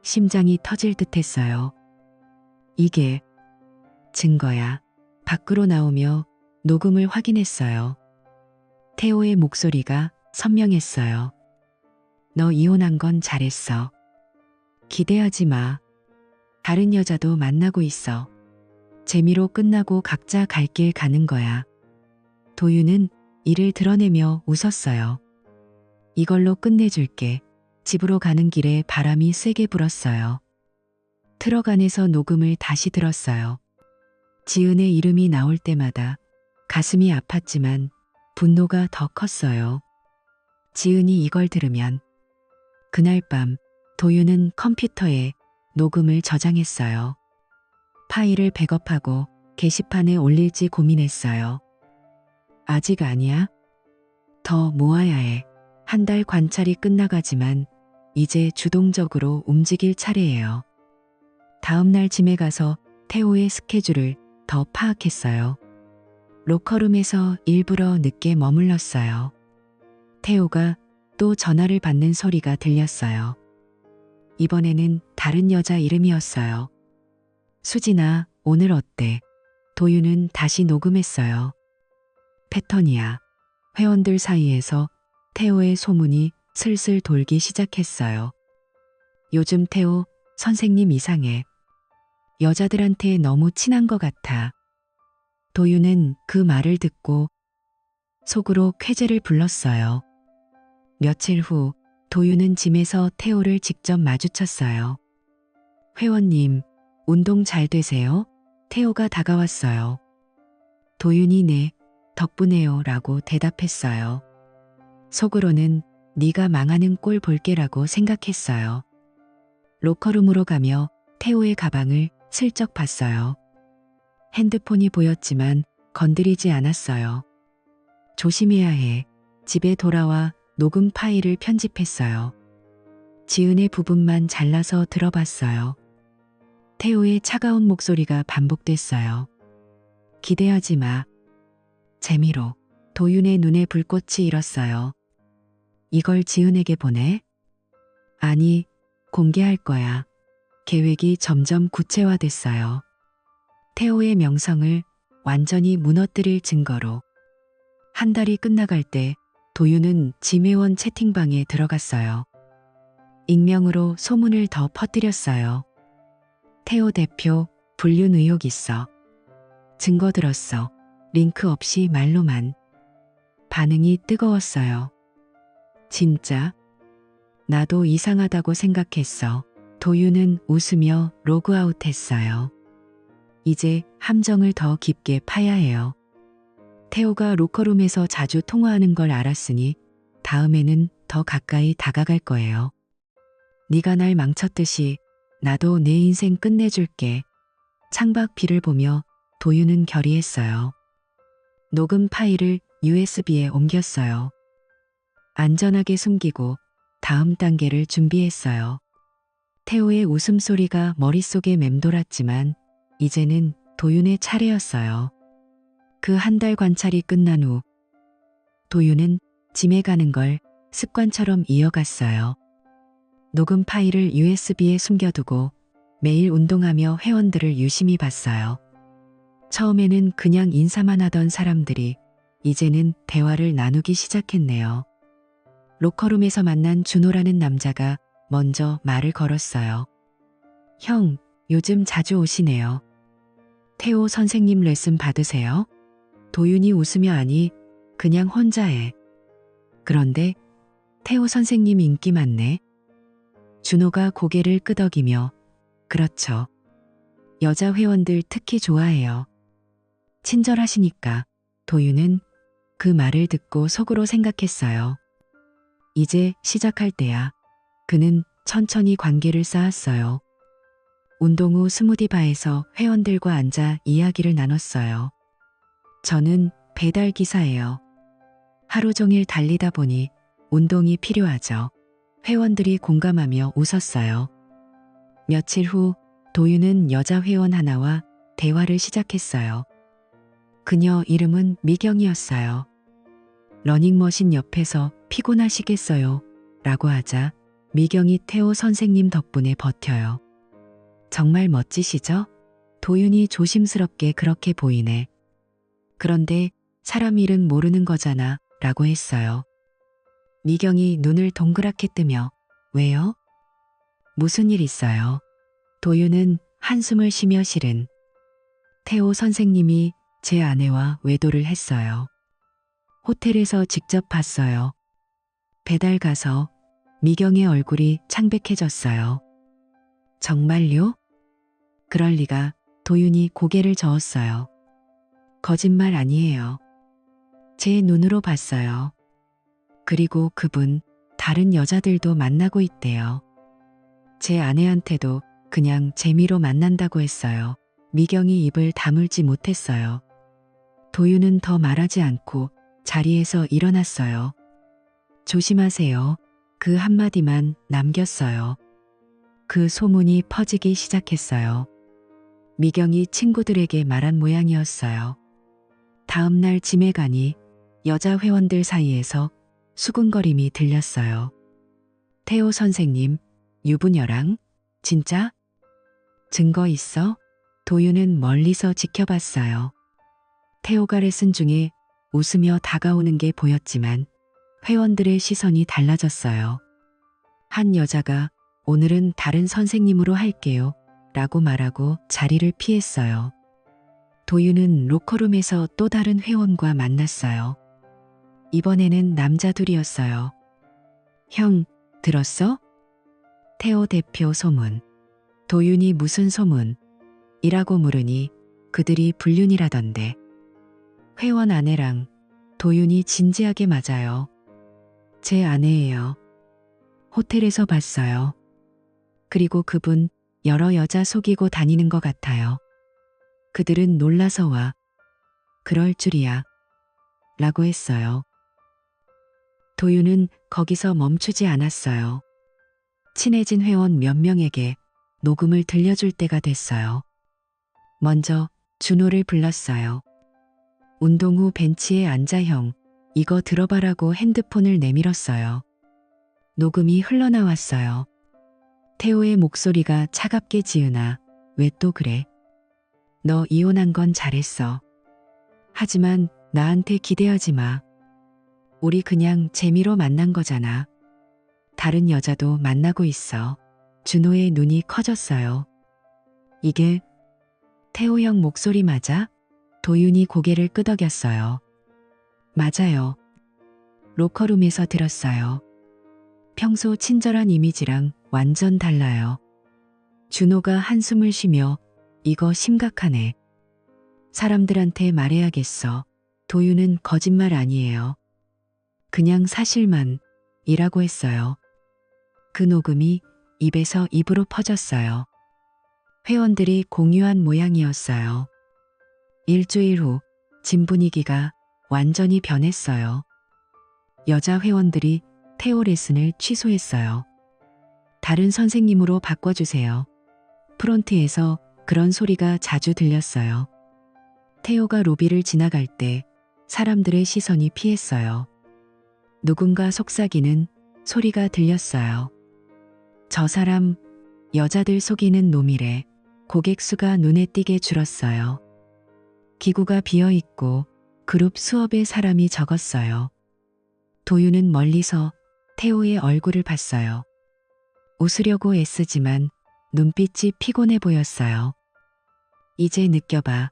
심장이 터질 듯했어요. 이게 증거야. 밖으로 나오며 녹음을 확인했어요. 태호의 목소리가 선명했어요. 너 이혼한 건 잘했어. 기대하지 마. 다른 여자도 만나고 있어. 재미로 끝나고 각자 갈 길 가는 거야. 도윤은 이를 드러내며 웃었어요. 이걸로 끝내줄게. 집으로 가는 길에 바람이 세게 불었어요. 트럭 안에서 녹음을 다시 들었어요. 지은의 이름이 나올 때마다 가슴이 아팠지만 분노가 더 컸어요. 지은이 이걸 들으면. 그날 밤 도윤은 컴퓨터에 녹음을 저장했어요. 파일을 백업하고 게시판에 올릴지 고민했어요. 아직 아니야? 더 모아야 해. 한 달 관찰이 끝나가지만 이제 주동적으로 움직일 차례예요. 다음 날 짐에 가서 태호의 스케줄을 더 파악했어요. 로커룸에서 일부러 늦게 머물렀어요. 태호가 또 전화를 받는 소리가 들렸어요. 이번에는 다른 여자 이름이었어요. 수진아, 오늘 어때? 도윤은 다시 녹음했어요. 패턴이야. 회원들 사이에서 태호의 소문이 슬슬 돌기 시작했어요. 요즘 태호 선생님 이상해. 여자들한테 너무 친한 것 같아. 도윤은 그 말을 듣고 속으로 쾌재를 불렀어요. 며칠 후 도윤은 짐에서 태호를 직접 마주쳤어요. 회원님, 운동 잘 되세요? 태호가 다가왔어요. 도윤이 네, 덕분에요 라고 대답했어요. 속으로는 네가 망하는 꼴 볼게라고 생각했어요. 로커룸으로 가며 태호의 가방을 슬쩍 봤어요. 핸드폰이 보였지만 건드리지 않았어요. 조심해야 해. 집에 돌아와 녹음 파일을 편집했어요. 지은의 부분만 잘라서 들어봤어요. 태호의 차가운 목소리가 반복됐어요. 기대하지 마. 재미로. 도윤의 눈에 불꽃이 일었어요. 이걸 지은에게 보내? 아니, 공개할 거야. 계획이 점점 구체화됐어요. 태호의 명성을 완전히 무너뜨릴 증거로. 한 달이 끝나갈 때 도윤은 짐회원 채팅방에 들어갔어요. 익명으로 소문을 더 퍼뜨렸어요. 태호 대표 불륜 의혹 있어. 증거 들었어. 링크 없이 말로만. 반응이 뜨거웠어요. 진짜? 나도 이상하다고 생각했어. 도윤은 웃으며 로그아웃했어요. 이제 함정을 더 깊게 파야 해요. 태호가 로커룸에서 자주 통화하는 걸 알았으니 다음에는 더 가까이 다가갈 거예요. 네가 날 망쳤듯이 나도 내 인생 끝내줄게. 창밖 비를 보며 도윤은 결의했어요. 녹음 파일을 USB에 옮겼어요. 안전하게 숨기고 다음 단계를 준비했어요. 태호의 웃음소리가 머릿속에 맴돌았지만 이제는 도윤의 차례였어요. 그 한 달 관찰이 끝난 후 도윤은 짐에 가는 걸 습관처럼 이어갔어요. 녹음 파일을 USB에 숨겨두고 매일 운동하며 회원들을 유심히 봤어요. 처음에는 그냥 인사만 하던 사람들이 이제는 대화를 나누기 시작했네요. 로커룸에서 만난 준호라는 남자가 먼저 말을 걸었어요. 형, 요즘 자주 오시네요. 태호 선생님 레슨 받으세요? 도윤이 웃으며 아니, 그냥 혼자 해. 그런데 태호 선생님 인기 많네. 준호가 고개를 끄덕이며 그렇죠. 여자 회원들 특히 좋아해요. 친절하시니까. 도윤은 그 말을 듣고 속으로 생각했어요. 이제 시작할 때야. 그는 천천히 관계를 쌓았어요. 운동 후 스무디바에서 회원들과 앉아 이야기를 나눴어요. 저는 배달 기사예요. 하루 종일 달리다 보니 운동이 필요하죠. 회원들이 공감하며 웃었어요. 며칠 후 도윤은 여자 회원 하나와 대화를 시작했어요. 그녀 이름은 미경이었어요. 러닝머신 옆에서 피곤하시겠어요? 라고 하자 미경이 태호 선생님 덕분에 버텨요. 정말 멋지시죠? 도윤이 조심스럽게 그렇게 보이네. 그런데 사람 일은 모르는 거잖아 라고 했어요. 미경이 눈을 동그랗게 뜨며 왜요? 무슨 일 있어요? 도윤은 한숨을 쉬며 실은 태호 선생님이 제 아내와 외도를 했어요. 호텔에서 직접 봤어요. 배달 가서 미경의 얼굴이 창백해졌어요. 정말요? 그럴 리가. 도윤이 고개를 저었어요. 거짓말 아니에요. 제 눈으로 봤어요. 그리고 그분 다른 여자들도 만나고 있대요. 제 아내한테도 그냥 재미로 만난다고 했어요. 미경이 입을 다물지 못했어요. 도윤은 더 말하지 않고 자리에서 일어났어요. 조심하세요. 그 한마디만 남겼어요. 그 소문이 퍼지기 시작했어요. 미경이 친구들에게 말한 모양이었어요. 다음 날 짐에 가니 여자 회원들 사이에서 수군거림이 들렸어요. 태호 선생님, 유부녀랑? 진짜? 증거 있어? 도윤은 멀리서 지켜봤어요. 태호가 레슨 중에 웃으며 다가오는 게 보였지만 회원들의 시선이 달라졌어요. 한 여자가 오늘은 다른 선생님으로 할게요 라고 말하고 자리를 피했어요. 도윤은 로커룸에서 또 다른 회원과 만났어요. 이번에는 남자 둘이었어요. 형, 들었어? 태호 대표 소문. 도윤이 무슨 소문? 이라고 물으니 그들이 불륜이라던데. 회원 아내랑. 도윤이 진지하게 맞아요. 제 아내예요. 호텔에서 봤어요. 그리고 그분 여러 여자 속이고 다니는 것 같아요. 그들은 놀라서 와. 그럴 줄이야. 라고 했어요. 도윤은 거기서 멈추지 않았어요. 친해진 회원 몇 명에게 녹음을 들려줄 때가 됐어요. 먼저 준호를 불렀어요. 운동 후 벤치에 앉아 형, 이거 들어봐라고 핸드폰을 내밀었어요. 녹음이 흘러나왔어요. 태호의 목소리가 차갑게 지으나 왜 또 그래? 너 이혼한 건 잘했어. 하지만 나한테 기대하지 마. 우리 그냥 재미로 만난 거잖아. 다른 여자도 만나고 있어. 준호의 눈이 커졌어요. 이게 태호 형 목소리 맞아? 도윤이 고개를 끄덕였어요. 맞아요. 로커룸에서 들었어요. 평소 친절한 이미지랑 완전 달라요. 준호가 한숨을 쉬며 이거 심각하네. 사람들한테 말해야겠어. 도윤은 거짓말 아니에요. 그냥 사실만 이라고 했어요. 그 녹음이 입에서 입으로 퍼졌어요. 회원들이 공유한 모양이었어요. 일주일 후 진 분위기가 완전히 변했어요. 여자 회원들이 태호 레슨을 취소했어요. 다른 선생님으로 바꿔주세요. 프론트에서 그런 소리가 자주 들렸어요. 태호가 로비를 지나갈 때 사람들의 시선이 피했어요. 누군가 속삭이는 소리가 들렸어요. 저 사람 여자들 속이는 놈이래. 고객 수가 눈에 띄게 줄었어요. 기구가 비어있고 그룹 수업에 사람이 적었어요. 도윤은 멀리서 태호의 얼굴을 봤어요. 웃으려고 애쓰지만 눈빛이 피곤해 보였어요. 이제 느껴봐.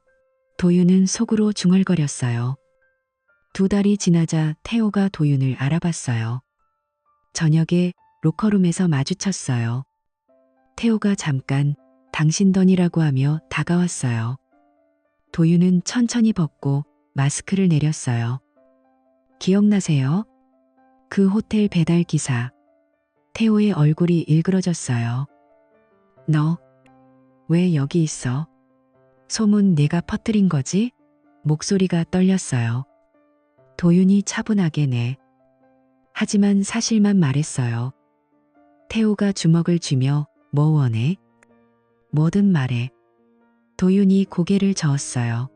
도윤은 속으로 중얼거렸어요. 2달이 지나자 태호가 도윤을 알아봤어요. 저녁에 로커룸에서 마주쳤어요. 태호가 잠깐 당신 던이라고 하며 다가왔어요. 도윤은 천천히 벗고 마스크를 내렸어요. 기억나세요? 그 호텔 배달 기사. 태호의 얼굴이 일그러졌어요. 너 왜 여기 있어? 소문 내가 퍼뜨린 거지? 목소리가 떨렸어요. 도윤이 차분하게 네. 하지만 사실만 말했어요. 태호가 주먹을 쥐며 뭐 원해? 뭐든 말해. 도윤이 고개를 저었어요.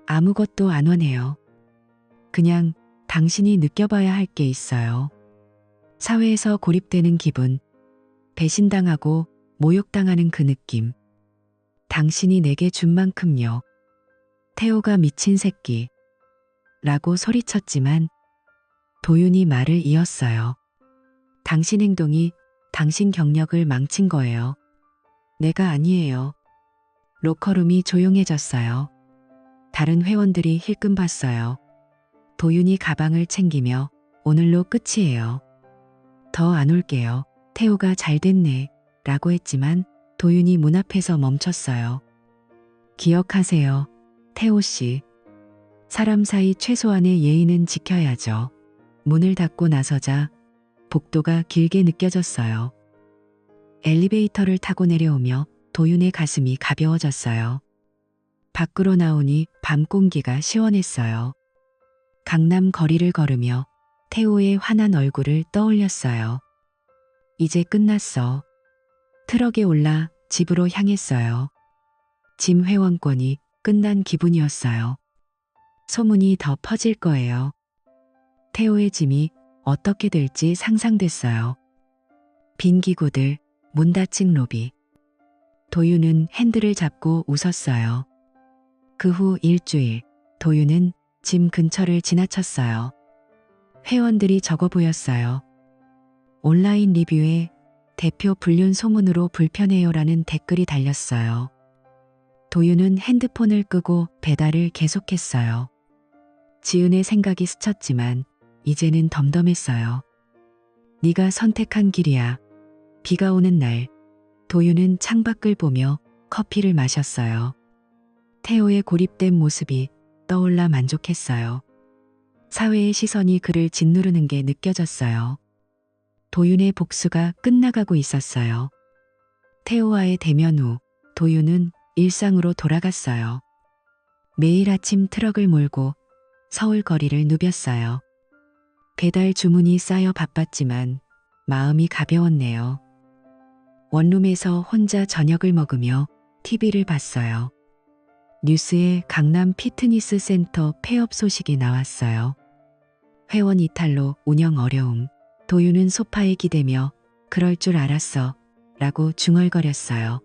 아무것도 안 원해요. 그냥 당신이 느껴봐야 할 게 있어요. 사회에서 고립되는 기분, 배신당하고 모욕당하는 그 느낌. 당신이 내게 준 만큼요. 태호가 미친 새끼. 라고 소리쳤지만 도윤이 말을 이었어요. 당신 행동이 당신 경력을 망친 거예요. 내가 아니에요. 로커룸이 조용해졌어요. 다른 회원들이 힐끔 봤어요. 도윤이 가방을 챙기며 오늘로 끝이에요. 더 안 올게요. 태호가 잘 됐네. 라고 했지만 도윤이 문 앞에서 멈췄어요. 기억하세요. 태호 씨. 사람 사이 최소한의 예의는 지켜야죠. 문을 닫고 나서자 복도가 길게 느껴졌어요. 엘리베이터를 타고 내려오며 도윤의 가슴이 가벼워졌어요. 밖으로 나오니 밤 공기가 시원했어요. 강남 거리를 걸으며 태호의 환한 얼굴을 떠올렸어요. 이제 끝났어. 트럭에 올라 집으로 향했어요. 짐 회원권이 끝난 기분이었어요. 소문이 더 퍼질 거예요. 태호의 짐이 어떻게 될지 상상됐어요. 빈 기구들, 문 닫힌 로비. 도윤은 핸들을 잡고 웃었어요. 그 후 일주일, 도윤은 짐 근처를 지나쳤어요. 회원들이 적어 보였어요. 온라인 리뷰에 대표 불륜 소문으로 불편해요라는 댓글이 달렸어요. 도윤은 핸드폰을 끄고 배달을 계속했어요. 지은의 생각이 스쳤지만 이제는 덤덤했어요. 네가 선택한 길이야. 비가 오는 날 도윤은 창밖을 보며 커피를 마셨어요. 태호의 고립된 모습이 떠올라 만족했어요. 사회의 시선이 그를 짓누르는 게 느껴졌어요. 도윤의 복수가 끝나가고 있었어요. 태호와의 대면 후 도윤은 일상으로 돌아갔어요. 매일 아침 트럭을 몰고 서울 거리를 누볐어요. 배달 주문이 쌓여 바빴지만 마음이 가벼웠네요. 원룸에서 혼자 저녁을 먹으며 TV를 봤어요. 뉴스에 강남 피트니스 센터 폐업 소식이 나왔어요. 회원 이탈로 운영 어려움. 도윤은 소파에 기대며 그럴 줄 알았어 라고 중얼거렸어요.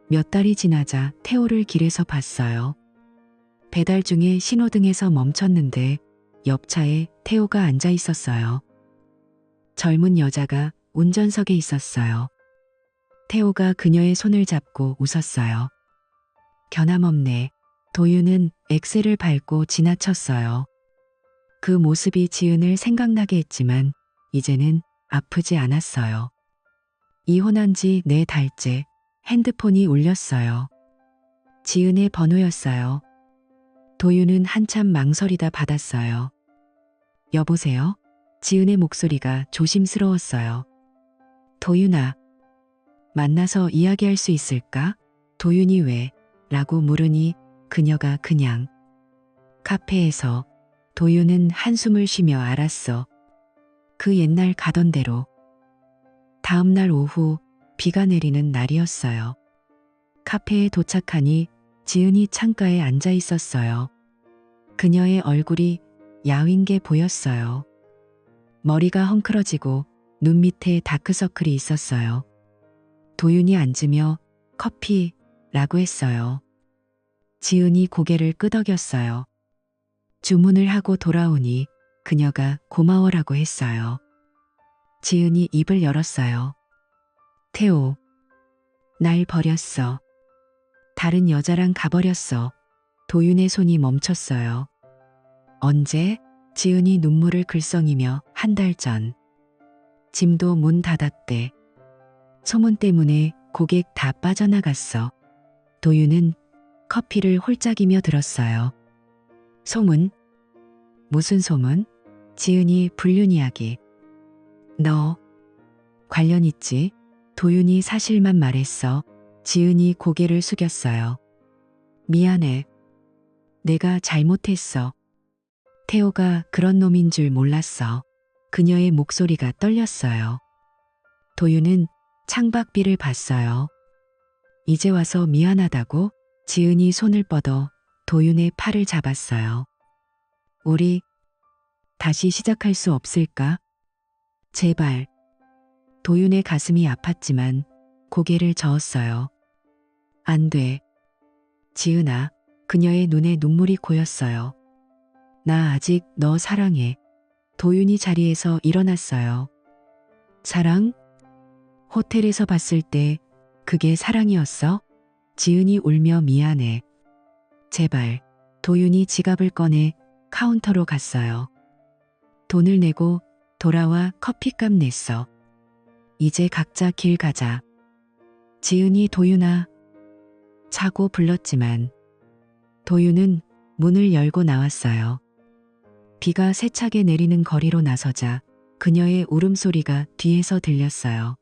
몇 달이 지나자 태호를 길에서 봤어요. 배달 중에 신호등에서 멈췄는데 옆 차에 태호가 앉아 있었어요. 젊은 여자가 운전석에 있었어요. 태호가 그녀의 손을 잡고 웃었어요. 견함없네. 도윤은 엑셀을 밟고 지나쳤어요. 그 모습이 지은을 생각나게 했지만 이제는 아프지 않았어요. 이혼한 지 4달째 핸드폰이 울렸어요. 지은의 번호였어요. 도윤은 한참 망설이다 받았어요. 여보세요? 지은의 목소리가 조심스러웠어요. 도윤아, 만나서 이야기할 수 있을까? 도윤이 왜? 라고 물으니 그녀가 그냥. 카페에서. 도윤은 한숨을 쉬며 알았어. 그 옛날 가던 대로. 다음 날 오후 비가 내리는 날이었어요. 카페에 도착하니 지은이 창가에 앉아 있었어요. 그녀의 얼굴이 야윈 게 보였어요. 머리가 헝클어지고 눈 밑에 다크서클이 있었어요. 도윤이 앉으며 커피라고 했어요. 지은이 고개를 끄덕였어요. 주문을 하고 돌아오니 그녀가 고마워라고 했어요. 지은이 입을 열었어요. 태호, 날 버렸어. 다른 여자랑 가버렸어. 도윤의 손이 멈췄어요. 언제? 지은이 눈물을 글썽이며 1달 전. 짐도 문 닫았대. 소문 때문에 고객 다 빠져나갔어. 도윤은 커피를 홀짝이며 들었어요. 소문? 무슨 소문? 지은이 불륜 이야기. 너 관련 있지? 도윤이 사실만 말했어. 지은이 고개를 숙였어요. 미안해. 내가 잘못했어. 태호가 그런 놈인 줄 몰랐어. 그녀의 목소리가 떨렸어요. 도윤은 창밖비를 봤어요. 이제 와서 미안하다고? 지은이 손을 뻗어 도윤의 팔을 잡았어요. 우리 다시 시작할 수 없을까? 제발. 도윤의 가슴이 아팠지만 고개를 저었어요. 안 돼. 지은아, 그녀의 눈에 눈물이 고였어요. 나 아직 너 사랑해. 도윤이 자리에서 일어났어요. 사랑? 호텔에서 봤을 때 그게 사랑이었어? 지은이 울며 미안해. 제발. 도윤이 지갑을 꺼내 카운터로 갔어요. 돈을 내고 돌아와 커피값 냈어. 이제 각자 길 가자. 지은이 도윤아 자고 불렀지만 도윤은 문을 열고 나왔어요. 비가 세차게 내리는 거리로 나서자 그녀의 울음소리가 뒤에서 들렸어요.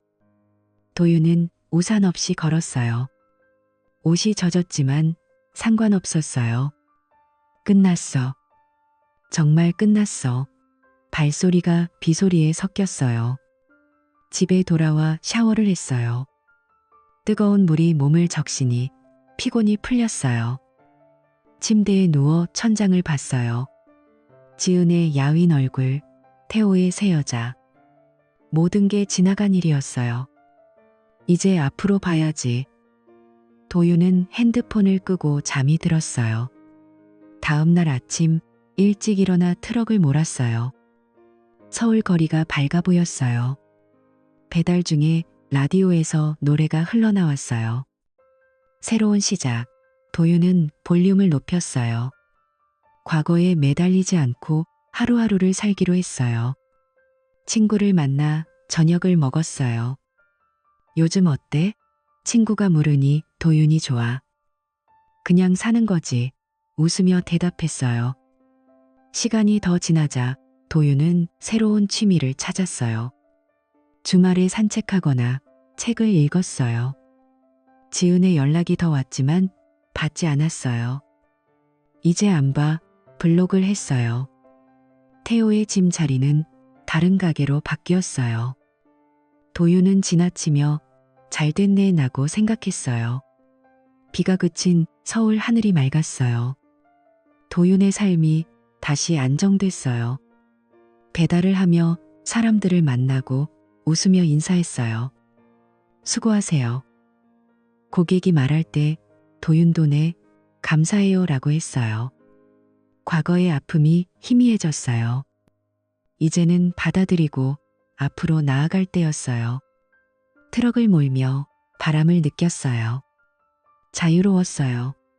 도윤은 우산 없이 걸었어요. 옷이 젖었지만 상관없었어요. 끝났어. 정말 끝났어. 발소리가 비소리에 섞였어요. 집에 돌아와 샤워를 했어요. 뜨거운 물이 몸을 적시니 피곤이 풀렸어요. 침대에 누워 천장을 봤어요. 지은의 야윈 얼굴, 태호의 새 여자. 모든 게 지나간 일이었어요. 이제 앞으로 봐야지. 도윤은 핸드폰을 끄고 잠이 들었어요. 다음 날 아침 일찍 일어나 트럭을 몰았어요. 서울 거리가 밝아 보였어요. 배달 중에 라디오에서 노래가 흘러나왔어요. 새로운 시작. 도윤은 볼륨을 높였어요. 과거에 매달리지 않고 하루하루를 살기로 했어요. 친구를 만나 저녁을 먹었어요. 요즘 어때? 친구가 물으니 도윤이 좋아. 그냥 사는 거지. 웃으며 대답했어요. 시간이 더 지나자 도윤은 새로운 취미를 찾았어요. 주말에 산책하거나 책을 읽었어요. 지은의 연락이 더 왔지만 받지 않았어요. 이제 안 봐. 블록을 했어요. 태호의 짐 자리는 다른 가게로 바뀌었어요. 도윤은 지나치며 잘됐네 나고 생각했어요. 비가 그친 서울 하늘이 맑았어요. 도윤의 삶이 다시 안정됐어요. 배달을 하며 사람들을 만나고 웃으며 인사했어요. 수고하세요. 고객이 말할 때 도윤도네 감사해요 라고 했어요. 과거의 아픔이 희미해졌어요. 이제는 받아들이고 앞으로 나아갈 때였어요. 트럭을 몰며 바람을 느꼈어요. 자유로웠어요.